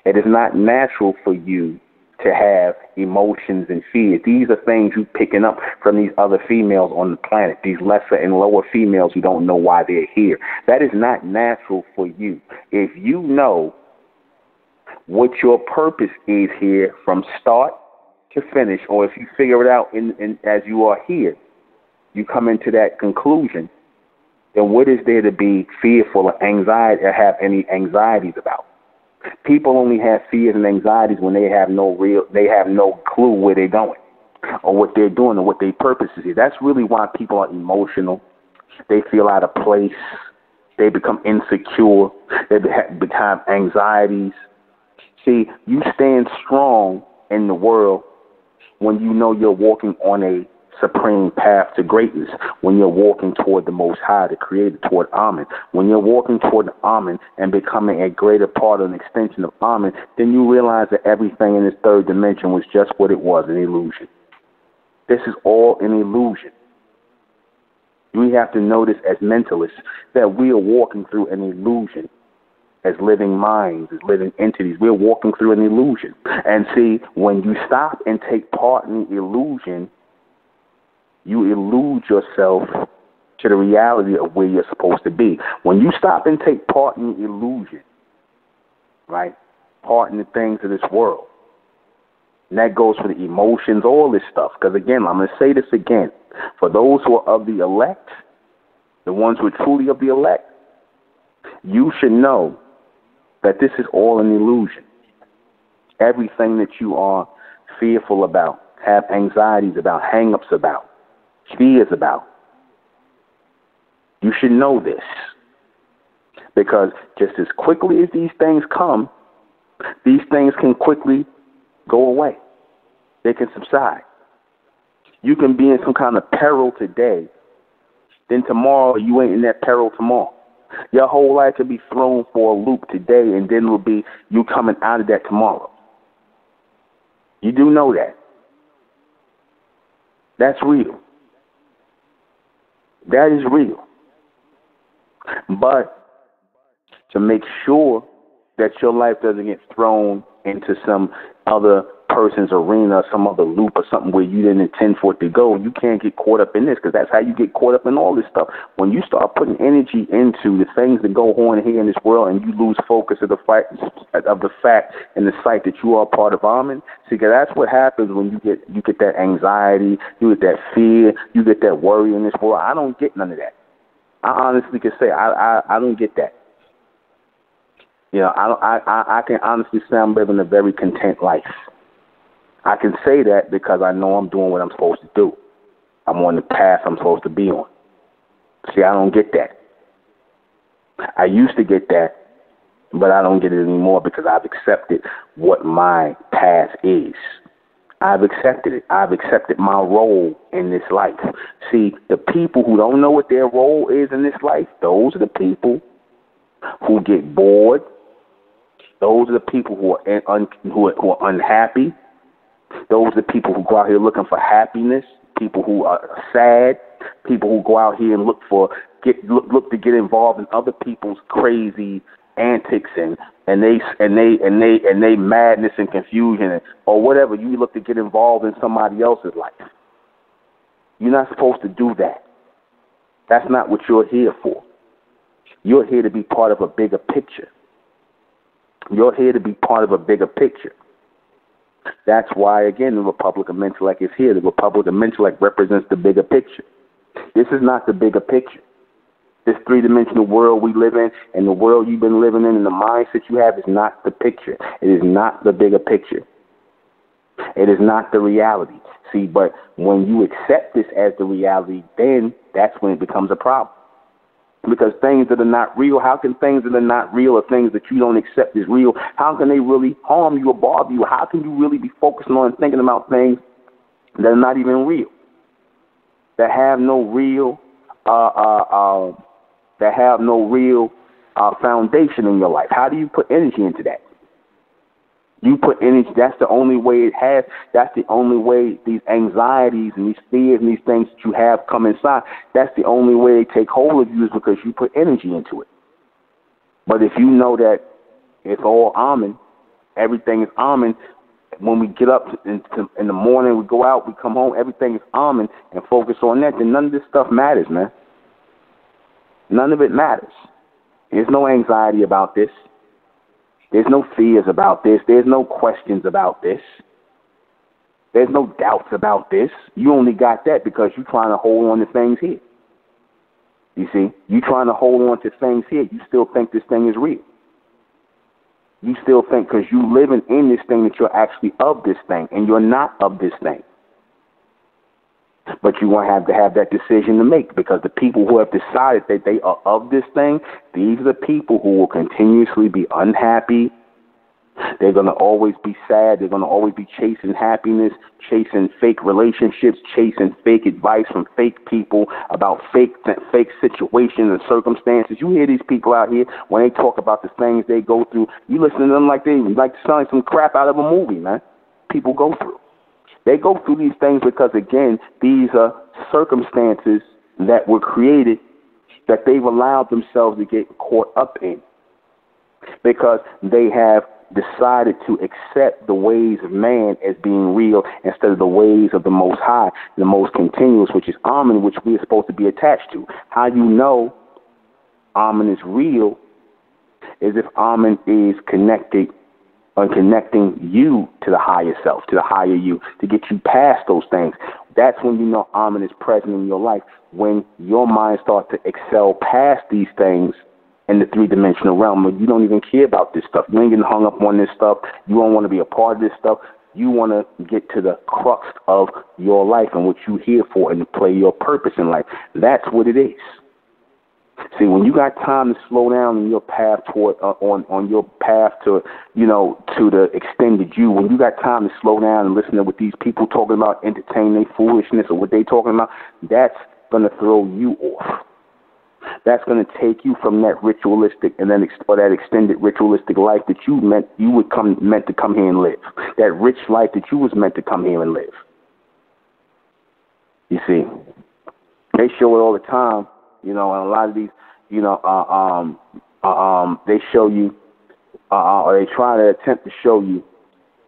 It is not natural for you to have emotions and fears. These are things you're picking up from these other females on the planet, these lesser and lower females who don't know why they're here. That is not natural for you. If you know what your purpose is here from start to finish, or if you figure it out as you are here, you come into that conclusion, then what is there to be fearful or anxiety or have any anxieties about? People only have fears and anxieties when they have no clue where they're going or what they're doing or what their purpose is here. That's really why people are emotional. They feel out of place. They become insecure. They have anxieties. See, you stand strong in the world when you know you're walking on a supreme path to greatness, when you're walking toward the Most High, the Creator, toward Amen. When you're walking toward Amen and becoming a greater part of an extension of Amen, then you realize that everything in this third dimension was just what it was, an illusion. This is all an illusion. We have to notice as mentalists that we are walking through an illusion. As living minds, as living entities, we're walking through an illusion. And see, when you stop and take part in the illusion, you elude yourself to the reality of where you're supposed to be. When you stop and take part in the illusion, right, part in the things of this world, and that goes for the emotions, all this stuff. Because again, I'm going to say this again. For those who are of the elect, the ones who are truly of the elect, you should know that this is all an illusion. Everything that you are fearful about, have anxieties about, hang-ups about, fears about, you should know this. Because just as quickly as these things come, these things can quickly go away. They can subside. You can be in some kind of peril today, then tomorrow you ain't in that peril tomorrow. Your whole life could be thrown for a loop today, and then it'll be you coming out of that tomorrow. You do know that. That's real. That is real. But to make sure that your life doesn't get thrown into some other person's arena, some other loop or something where you didn't intend for it to go, you can't get caught up in this, because that's how you get caught up in all this stuff. When you start putting energy into the things that go on here in this world, and you lose focus of the fact and the sight that you are part of Amen, see, because that's what happens when you get that anxiety, you get that fear, you get that worry in this world. I don't get none of that. I honestly can say I don't get that. You know, I can honestly say I'm living a very content life. I can say that because I know I'm doing what I'm supposed to do. I'm on the path I'm supposed to be on. See, I don't get that. I used to get that, but I don't get it anymore because I've accepted what my path is. I've accepted it. I've accepted my role in this life. See, the people who don't know what their role is in this life, those are the people who get bored. Those are the people who are unhappy. Those are the people who go out here looking for happiness. People who are sad. People who go out here and look to get involved in other people's crazy antics and they madness and confusion or whatever. You look to get involved in somebody else's life. You're not supposed to do that. That's not what you're here for. You're here to be part of a bigger picture. You're here to be part of a bigger picture. That's why, again, the Republic of Mentellect is here. The Republic of Mentellect represents the bigger picture. This is not the bigger picture. This three-dimensional world we live in and the world you've been living in and the mindset you have is not the picture. It is not the bigger picture. It is not the reality. See, but when you accept this as the reality, then that's when it becomes a problem. Because things that are not real, how can things that are not real or things that you don't accept as real, how can they really harm you or bother you? How can you really be focusing on and thinking about things that are not even real, that have no real, foundation in your life? How do you put energy into that? You put energy, that's the only way it has, that's the only way these anxieties and these fears and these things that you have come inside, that's the only way they take hold of you is because you put energy into it. But if you know that it's all Amen, everything is Amen, when we get up in the morning, we go out, we come home, everything is Amen, and focus on that, then none of this stuff matters, man. None of it matters. There's no anxiety about this. There's no fears about this. There's no questions about this. There's no doubts about this. You only got that because you're trying to hold on to things here. You see? You're trying to hold on to things here. You still think this thing is real. You still think because you're living in this thing that you're actually of this thing, and you're not of this thing. But you won't have to have that decision to make, because the people who have decided that they are of this thing, these are the people who will continuously be unhappy, They're going to always be sad. They're going to always be chasing happiness, chasing fake relationships, chasing fake advice from fake people about fake situations and circumstances. You hear these people out here when they talk about the things they go through. You listen to them like they like sound like some crap out of a movie, man. People go through. They go through these things because, again, these are circumstances that were created that they've allowed themselves to get caught up in because they have decided to accept the ways of man as being real instead of the ways of the Most High, the most continuous, which is Amen, which we are supposed to be attached to. How you know Amen is real is if Amen is connected or connecting you to the higher self, to the higher you, to get you past those things. That's when you know Amen is present in your life, when your mind starts to excel past these things in the three-dimensional realm, where you don't even care about this stuff. You ain't getting hung up on this stuff. You don't want to be a part of this stuff. You want to get to the crux of your life and what you're here for and to play your purpose in life. That's what it is. See, when you got time to slow down on your path toward on your path to, you know, to the extended you, when you got time to slow down and listen to what these people talking about, entertain their foolishness or what they talking about, that's going to throw you off. That's going to take you from that ritualistic and then or that extended ritualistic life that you meant to come here and live. That rich life that you was meant to come here and live. You see, they show it all the time, you know, and a lot of these, you know, they show you, or they try to attempt to show you,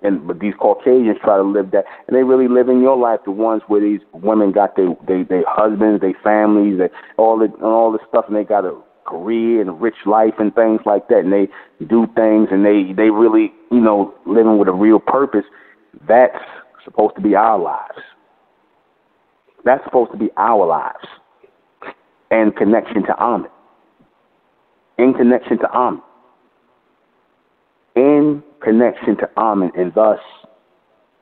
but these Caucasians try to live that, and they really live in your life. The ones where these women got their husbands, their families, all this stuff, and they got a career and a rich life and things like that, and they do things, and they really, you know, living with a real purpose. That's supposed to be our lives. That's supposed to be our lives, and connection to Amen. In connection to Amen. In connection to Amen, and thus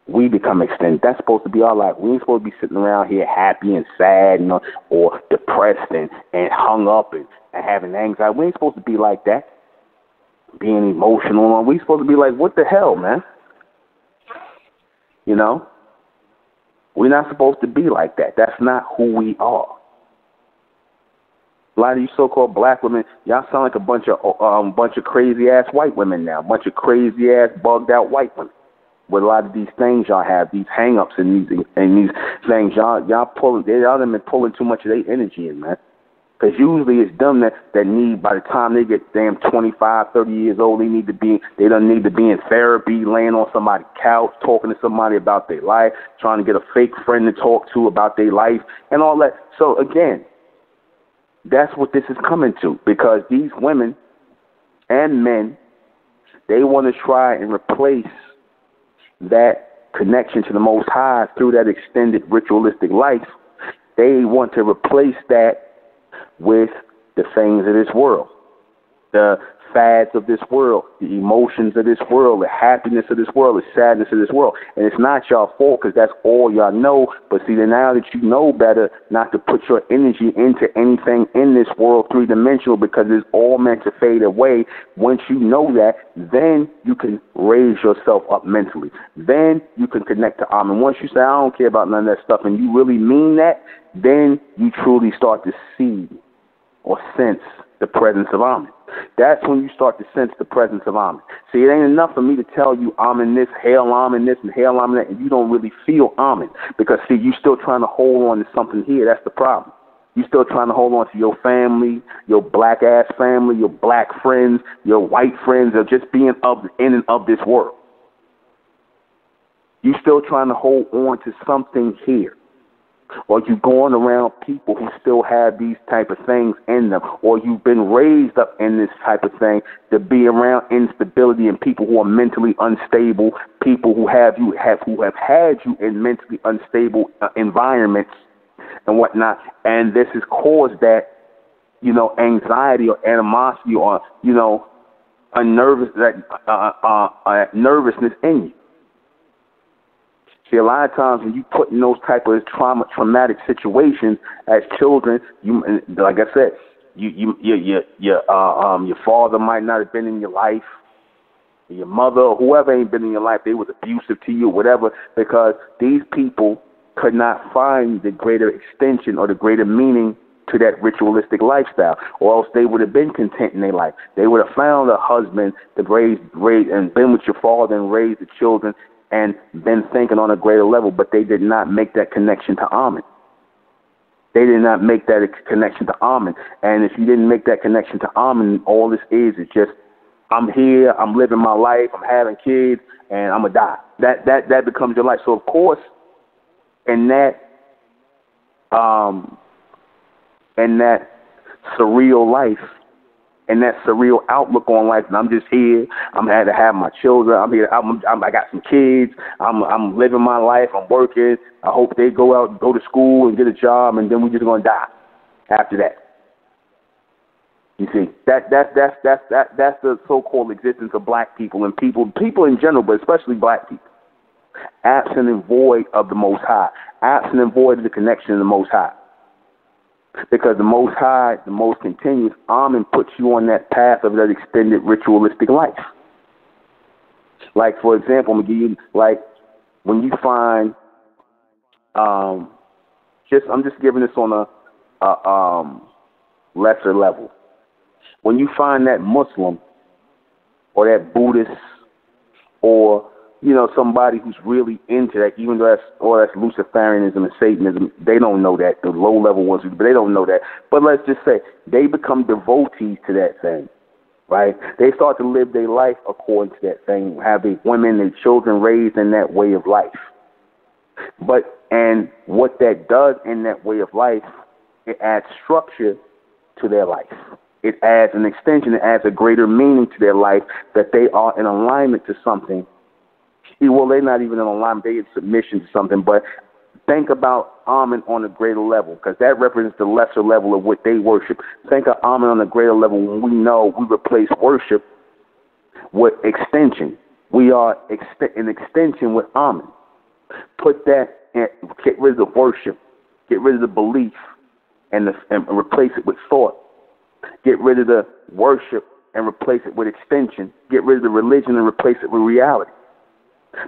we become extended. That's supposed to be our life. We ain't supposed to be sitting around here happy and sad, you know, or depressed and hung up and having anxiety. We ain't supposed to be like that, being emotional. We supposed to be like, what the hell, man? You know? We're not supposed to be like that. That's not who we are. A lot of you so-called black women, y'all sound like a bunch of crazy-ass white women now, a bunch of crazy-ass, bugged-out white women. With a lot of these things y'all have, these hang-ups and these things, y'all done been pulling too much of their energy in, man. Because usually it's them that need, by the time they get damn 25, 30 years old, they don't need to be in therapy, laying on somebody's couch, talking to somebody about their life, trying to get a fake friend to talk to about their life, and all that. So, again, that's what this is coming to, because these women and men, they want to try and replace that connection to the Most High through that extended ritualistic life. They want to replace that with the things of this world, the fads of this world, the emotions of this world, the happiness of this world, the sadness of this world. And it's not y'all fault, because that's all y'all know. But see, now that you know better not to put your energy into anything in this world three-dimensional, because it's all meant to fade away, once you know that, then you can raise yourself up mentally. Then you can connect to Amen. Once you say, I don't care about none of that stuff, and you really mean that, then you truly start to see or sense the presence of Amen. That's when you start to sense the presence of Amen. See, it ain't enough for me to tell you Amen this, hail Amen this, and hail Amen that, and you don't really feel Amen. Because, see, you still trying to hold on to something here. That's the problem. You still trying to hold on to your family, your black-ass family, your black friends, your white friends, or just being in and of this world. You still trying to hold on to something here. Or you going around people who still have these type of things in them, or you've been raised up in this type of thing to be around instability and people who are mentally unstable, people who have had you in mentally unstable environments and whatnot, and this has caused that, you know, anxiety or animosity or, you know, nervousness in you. See, a lot of times when you put in those type of traumatic situations as children, you, like I said, your father might not have been in your life. Your mother or whoever ain't been in your life, they was abusive to you, whatever, because these people could not find the greater extension or the greater meaning to that ritualistic lifestyle, or else they would have been content in their life. They would have found a husband to raise and been with your father and raised the children and been thinking on a greater level, but they did not make that connection to Amen. They did not make that connection to Amen. And if you didn't make that connection to Amen, all this is just, I'm here, I'm living my life, I'm having kids, and I'm going to die. That becomes your life. So, of course, in that surreal life, and that surreal outlook on life, and I'm just here. I'm had to have my children. I'm here. I got some kids. I'm living my life. I'm working. I hope they go out, go to school, and get a job, and then we're just gonna die after that. You see, that's the so-called existence of black people and people in general, but especially black people, absent and void of the Most High, absent and void of the connection to the Most High. Because the Most High, the most continuous, Amen puts you on that path of that extended ritualistic life. Like, for example, I'm going to give you, like, when you find, I'm just giving this on a lesser level. When you find that Muslim or that Buddhist or, you know, somebody who's really into that, even though that's Luciferianism and Satanism, they don't know that. The low-level ones, but they don't know that. But let's just say they become devotees to that thing, right? They start to live their life according to that thing, have their women and children raised in that way of life. And what that does in that way of life, it adds structure to their life. It adds an extension. It adds a greater meaning to their life, that they are in alignment to something. Well, they're not even in alignment. They're in submission to something. But think about Amen on a greater level, because that represents the lesser level of what they worship. Think of Amen on a greater level when we know we replace worship with extension. We are an extension with Amen. Put that in, get rid of the worship, get rid of the belief, and replace it with thought. Get rid of the worship and replace it with extension. Get rid of the religion and replace it with reality.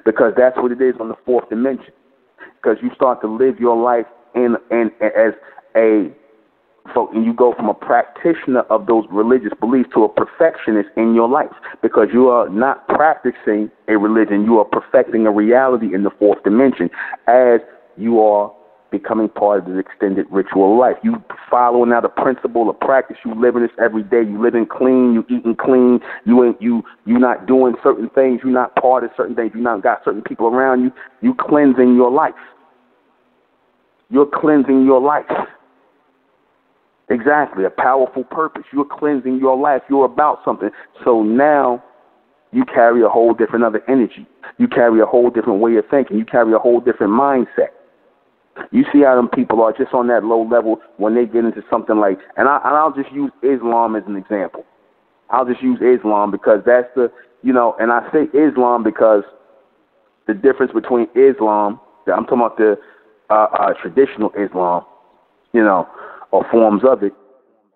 Because that's what it is on the fourth dimension. Because you start to live your life and you go from a practitioner of those religious beliefs to a perfectionist in your life. Because you are not practicing a religion, you are perfecting a reality in the fourth dimension as you are becoming part of this extended ritual life. You following out a principle, a practice. You living this every day. You living clean. You eating clean. You not doing certain things. You not part of certain things. You not got certain people around you. You cleansing your life. You're cleansing your life. Exactly, a powerful purpose. You're cleansing your life. You're about something. So now you carry a whole different other energy. You carry a whole different way of thinking. You carry a whole different mindset. You see how them people are just on that low level when they get into something like, and I'll just use Islam as an example. I'll just use Islam because that's the, and I say Islam because the difference between Islam, I'm talking about the traditional Islam, or forms of it.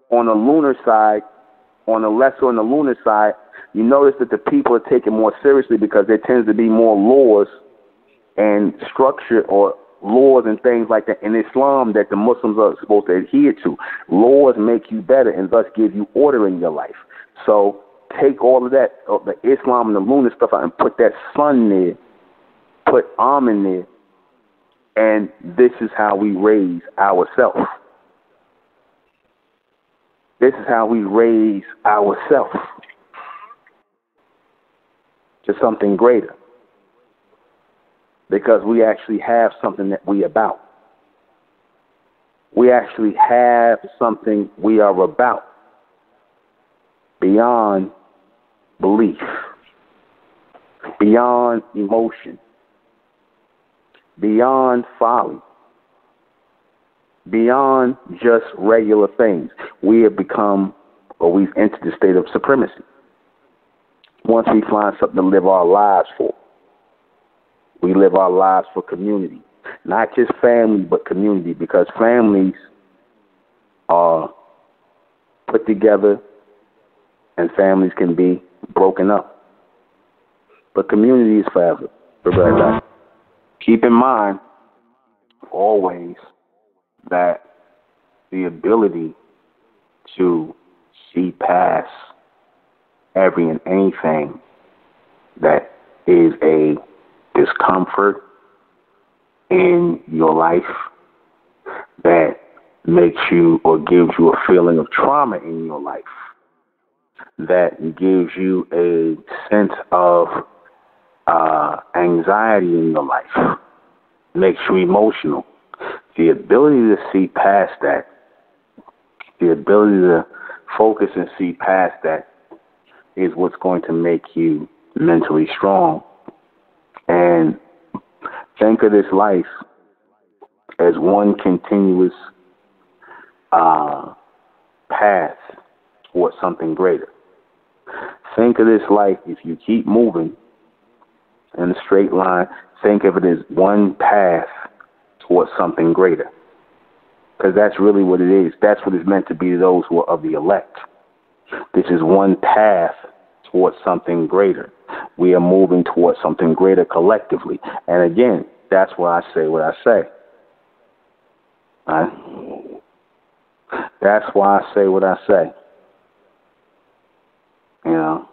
On the lunar side, on the lesser and the lunar side, you notice that the people are taken more seriously because there tends to be more laws and structure or laws and things like that in Islam that the Muslims are supposed to adhere to. Laws make you better and thus give you order in your life. So take all of that, the Islam and the lunar stuff out and put that sun there, put Amen there, and this is how we raise ourselves. This is how we raise ourselves to something greater. Because we actually have something that we about. We actually have something we are about beyond belief, beyond emotion, beyond folly, beyond just regular things. We have become, or we've entered the state of supremacy. Once we find something to live our lives for. We live our lives for community. Not just family, but community, because families are put together and families can be broken up. But community is forever. We'll be right back. Keep in mind always that the ability to see past every and anything that is a discomfort in your life that makes you or gives you a feeling of trauma in your life, that gives you a sense of anxiety in your life, makes you emotional. The ability to see past that, the ability to focus and see past that is what's going to make you mentally strong. And think of this life as one continuous path towards something greater. Think of this life, if you keep moving in a straight line, think of it as one path towards something greater. Because that's really what it is. That's what it's meant to be to those who are of the elect. This is one path towards something greater. We are moving towards something greater collectively. And again, that's why I say what I say. Right? That's why I say what I say. You know,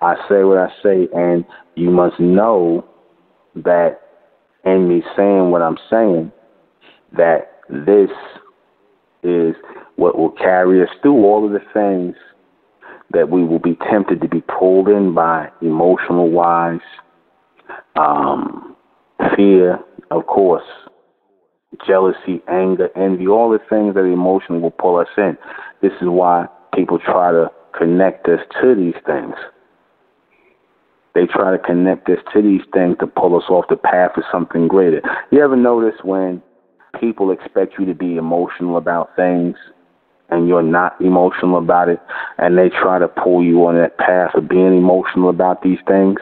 I say what I say, and you must know that in me saying what I'm saying, that this is what will carry us through all of the things that we will be tempted to be pulled in by, emotional wise, fear, of course, jealousy, anger, envy, all the things that emotionally will pull us in. This is why people try to connect us to these things. They try to connect us to these things to pull us off the path of something greater. You ever notice when people expect you to be emotional about things and you're not emotional about it, and they try to pull you on that path of being emotional about these things?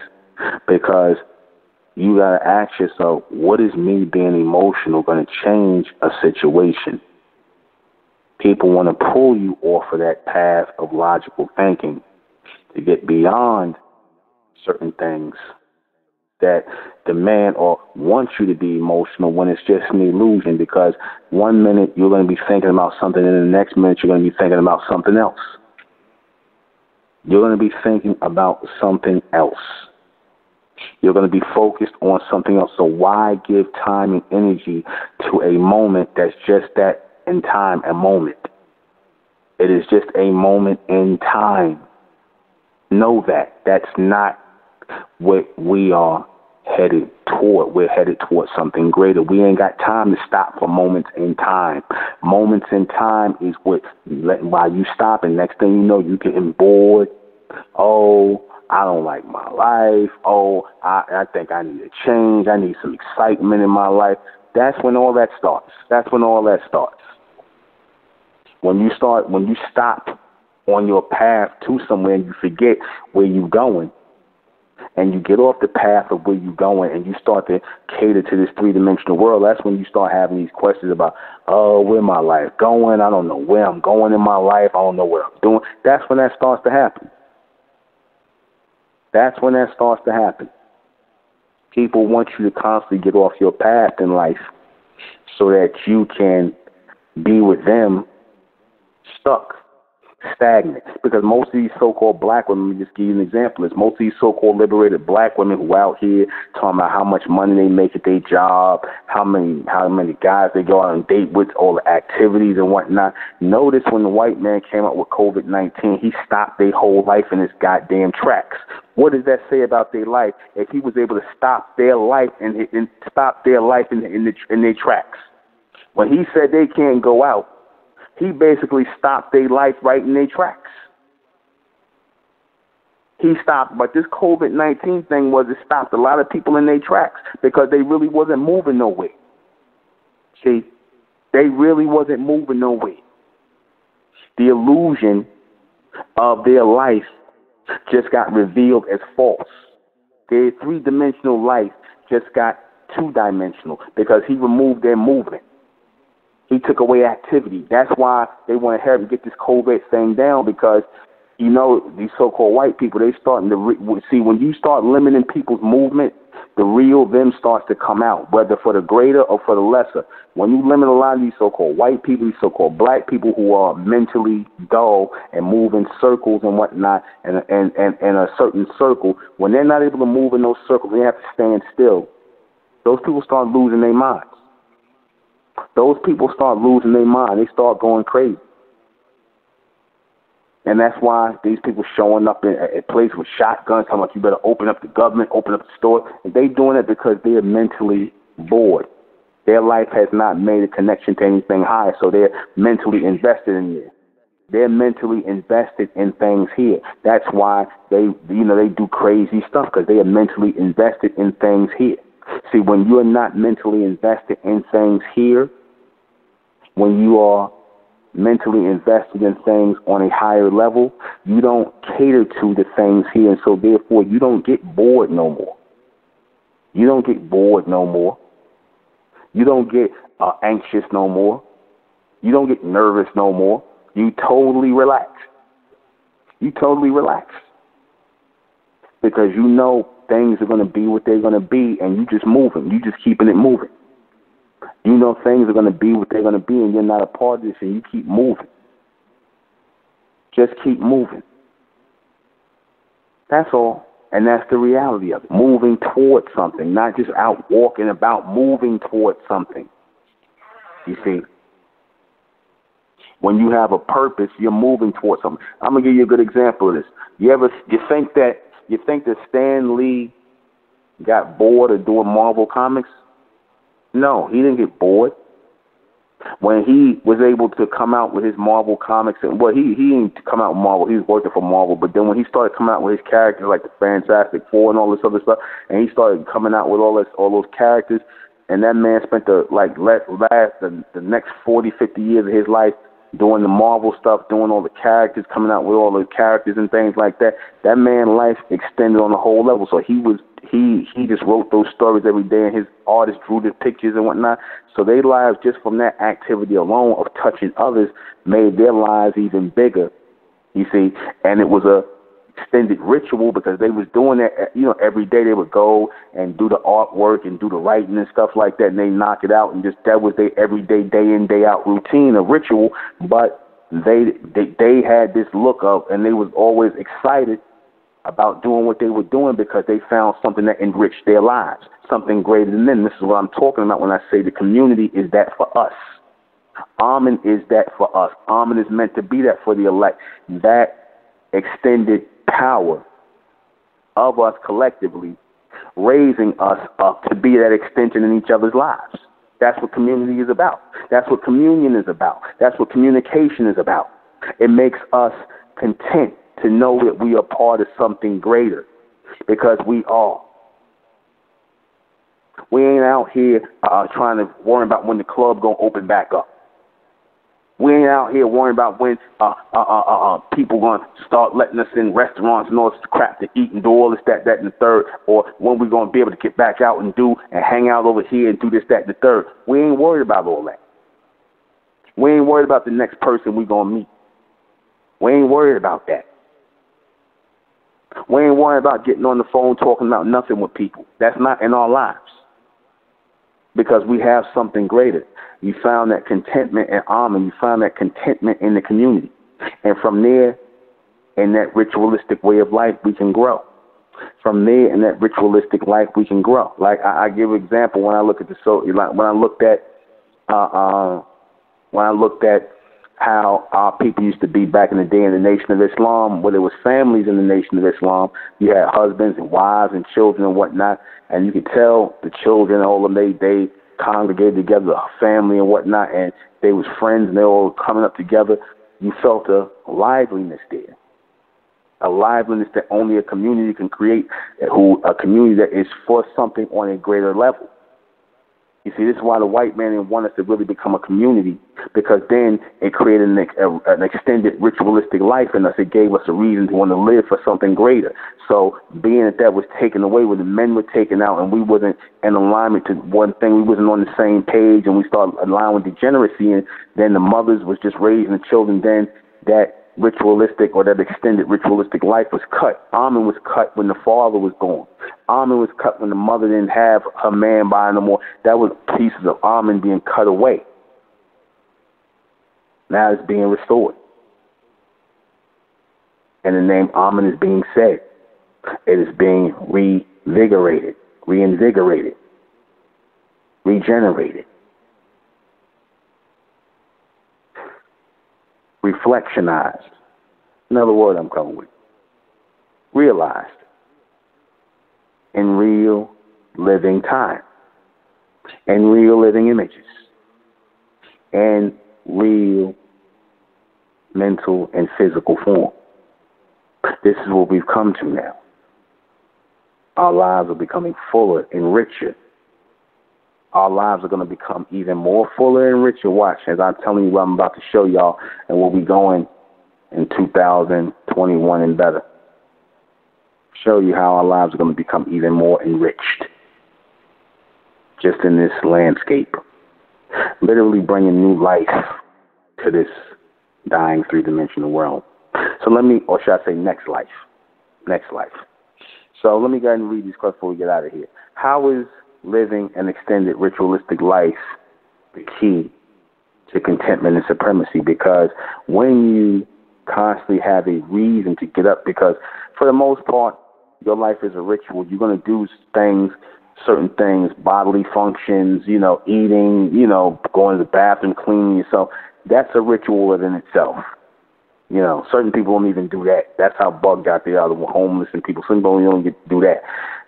Because you got to ask yourself, what is me being emotional going to change a situation? People want to pull you off of that path of logical thinking to get beyond certain things that demand or want you to be emotional when it's just an illusion, because 1 minute you're going to be thinking about something and the next minute you're going to be thinking about something else. You're going to be thinking about something else. You're going to be focused on something else. So why give time and energy to a moment that's just that in time, a moment? It is just a moment in time. Know that. That's not what we are headed toward. We're headed towards something greater. We ain't got time to stop for moments in time. Moments in time is what, while you stop, and next thing you know, you're getting bored. Oh, I don't like my life. Oh, I think I need a change. I need some excitement in my life. That's when all that starts. That's when all that starts. When you stop on your path to somewhere and you forget where you're going, and you get off the path of where you're going and you start to cater to this three-dimensional world, that's when you start having these questions about, oh, where my life going? I don't know where I'm going in my life. I don't know what I'm doing. That's when that starts to happen. That's when that starts to happen. People want you to constantly get off your path in life so that you can be with them stuck, stagnant. Because most of these so-called black women, let me just give you an example, is most of these so-called liberated black women who out here talking about how much money they make at their job, how many guys they go out on date with, all the activities and whatnot. Notice when the white man came out with COVID-19, he stopped their whole life in his goddamn tracks. What does that say about their life if he was able to stop their life and stop their life in their tracks? When he said they can't go out, he basically stopped their life right in their tracks. He stopped, but this COVID-19 thing it stopped a lot of people in their tracks because they really wasn't moving nowhere. See, they really wasn't moving nowhere. The illusion of their life just got revealed as false. Their three-dimensional life just got two-dimensional because he removed their movement. He took away activity. That's why they want to hurry and get this COVID thing down, because you know, these so-called white people, they starting to see, when you start limiting people's movement, the real them starts to come out, whether for the greater or for the lesser. When you limit a lot of these so-called white people, these so-called black people who are mentally dull and move in circles and whatnot, and a certain circle, when they're not able to move in those circles, they have to stand still. Those people start losing their minds. Those people start losing their mind. They start going crazy. And that's why these people showing up at places with shotguns, talking about you better open up the government, open up the store. And they doing it because they're mentally bored. Their life has not made a connection to anything higher, so they're mentally invested in it. They're mentally invested in things here. That's why they do crazy stuff, because they are mentally invested in things here. See, when you are not mentally invested in things here, when you are mentally invested in things on a higher level, you don't cater to the things here, and so therefore you don't get bored no more. You don't get bored no more. You don't get anxious no more. You don't get nervous no more. You totally relax. You totally relax. Because you know things are going to be what they're going to be, and you just moving. You just keeping it moving. You know things are going to be what they're going to be, and you're not a part of this, and you keep moving. Just keep moving. That's all. And that's the reality of it. Moving towards something, not just out walking about, moving towards something. You see? When you have a purpose, you're moving towards something. I'm going to give you a good example of this. You think that Stan Lee got bored of doing Marvel comics? No, he didn't get bored. When he was able to come out with his Marvel comics, and well, he didn't come out with Marvel, he was working for Marvel, but then when he started coming out with his characters like the Fantastic Four and all this other stuff, and he started coming out with all those characters, and that man spent the next 40, 50 years of his life doing the Marvel stuff, doing all the characters, coming out with all the characters and things like that. That man's life extended on a whole level. So he just wrote those stories every day, and his artists drew the pictures and whatnot. So their lives, just from that activity alone of touching others, made their lives even bigger. You see, and it was a extended ritual because they was doing that, every day they would go and do the artwork and do the writing and stuff like that, and they knock it out, and just that was their everyday, day in, day out routine, a ritual. But they had this look of, and they was always excited about doing what they were doing because they found something that enriched their lives, something greater than them. This is what I'm talking about when I say the community is that for us. Amen is that for us. Amen is meant to be that for the elect. That extended power of us collectively, raising us up to be that extension in each other's lives. That's what community is about. That's what communion is about. That's what communication is about. It makes us content to know that we are part of something greater, because we are. We ain't out here trying to worry about when the club gonna open back up. We ain't out here worrying about when people gonna start letting us in restaurants and all this crap to eat and do all this, that, and the third, or when we gonna be able to get back out and hang out over here and do this, that, and the third. We ain't worried about all that. We ain't worried about the next person we gonna meet. We ain't worried about that. We ain't worried about getting on the phone talking about nothing with people. That's not in our lives. Because we have something greater. You found that contentment in Amen. You found that contentment in the community. And from there, in that ritualistic way of life, we can grow. From there, in that ritualistic life, we can grow. Like I give an example when I look at when I looked at how our people used to be back in the day in the Nation of Islam, where there was families in the Nation of Islam. You had husbands and wives and children and whatnot, and you could tell the children, all of them, they congregated together, a family and whatnot, and they was friends, and they were all coming up together. You felt a liveliness there, a liveliness that only a community can create, a community that is for something on a greater level. You see, this is why the white man didn't want us to really become a community, because then it created an extended ritualistic life in us. It gave us a reason to want to live for something greater. So being that was taken away, when the men were taken out and we wasn't in alignment to one thing, we wasn't on the same page, and we started allowing degeneracy, and then the mothers was just raising the children, then that ritualistic or that extended ritualistic life was cut. Amen was cut when the father was gone. Amen was cut when the mother didn't have her man by no more. That was pieces of Amen being cut away. Now it's being restored. And the name Amen is being said. It is being reinvigorated, regenerated, reflectionized. Another word I'm coming with. Realized. In real living time. In real living images. And real mental and physical form. This is what we've come to now. Our lives are becoming fuller and richer. Our lives are going to become even more fuller and richer. Watch, as I'm telling you what I'm about to show y'all and where we're going in 2021 and better. Show you how our lives are going to become even more enriched. Just in this landscape. Literally bringing new life to this dying three-dimensional realm. So let me, or should I say next life. Next life. So let me go ahead and read these questions before we get out of here. How is living an extended ritualistic life the key to contentment and supremacy? Because when you constantly have a reason to get up, because for the most part, your life is a ritual. You're going to do things, certain things, bodily functions, eating, going to the bathroom, cleaning yourself. That's a ritual within itself. Certain people don't even do that. That's how bugged out they are, the homeless and people. Some people don't get to do that.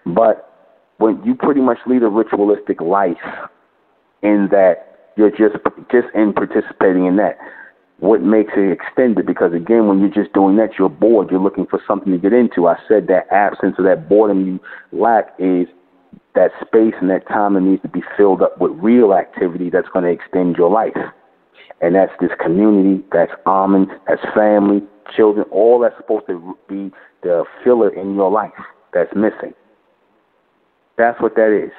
But when you pretty much lead a ritualistic life in that you're just in participating in that, what makes it extended? Because, again, when you're just doing that, you're bored. You're looking for something to get into. I said that absence of that boredom you lack is that space and that time that needs to be filled up with real activity that's going to extend your life. And that's this community, that's Amen, that's family, children, all that's supposed to be the filler in your life that's missing. That's what that is.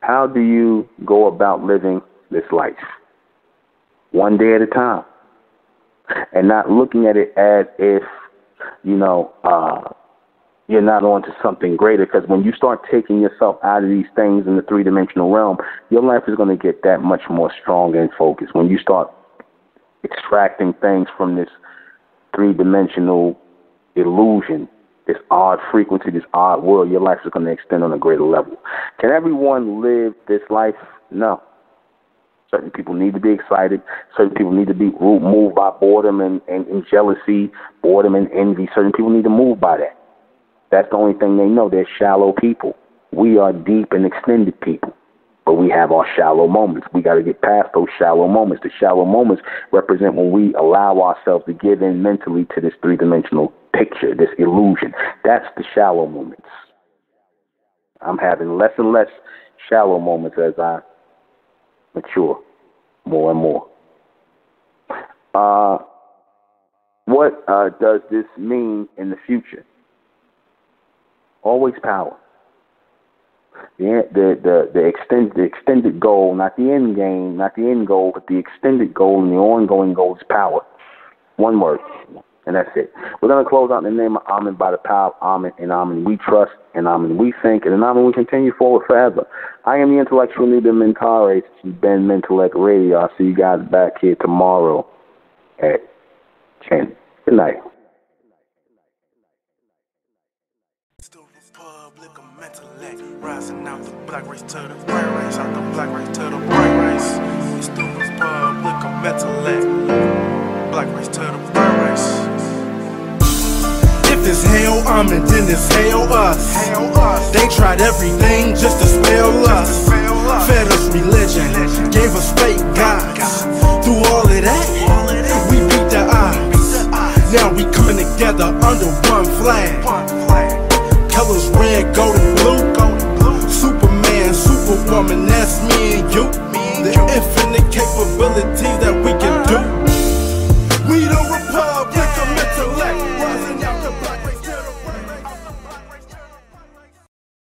How do you go about living this life? One day at a time. And not looking at it as if, you're not on to something greater. Because when you start taking yourself out of these things in the three-dimensional realm, your life is going to get that much more strong and focused. When you start extracting things from this three-dimensional illusion, this odd frequency, this odd world, your life is going to extend on a greater level. Can everyone live this life? No. Certain people need to be excited. Certain people need to be moved by boredom and jealousy, boredom and envy. Certain people need to move by that. That's the only thing they know. They're shallow people. We are deep and extended people. But we have our shallow moments. We got to get past those shallow moments. The shallow moments represent when we allow ourselves to give in mentally to this three-dimensional picture, this illusion. That's the shallow moments. I'm having less and less shallow moments as I mature more and more. What does this mean in the future? Always power. The extended goal, not the end game, not the end goal, but the extended goal and the ongoing goal is power. One word, and that's it. We're going to close out in the name of Amen by the power of Amen. In Amen we trust, in Amen we think, and in Amen we continue forward forever. I am the intellectual NUBEN MENKARAYZZ. This has been Mentellect Radio. I'll see you guys back here tomorrow at 10. Good night. Rising out the black race to the white race, out the black race to the white race. It's the Republic of Mentellect, black race to the white race. If it's hell, Amen, then it's hell us. They tried everything just to spell us. Fed us religion, gave us fake gods. Through all of that, we beat the odds. Now we coming together under one flag. Colors red, gold, and blue. Superman, Superwoman, that's me and you. The infinite capabilities that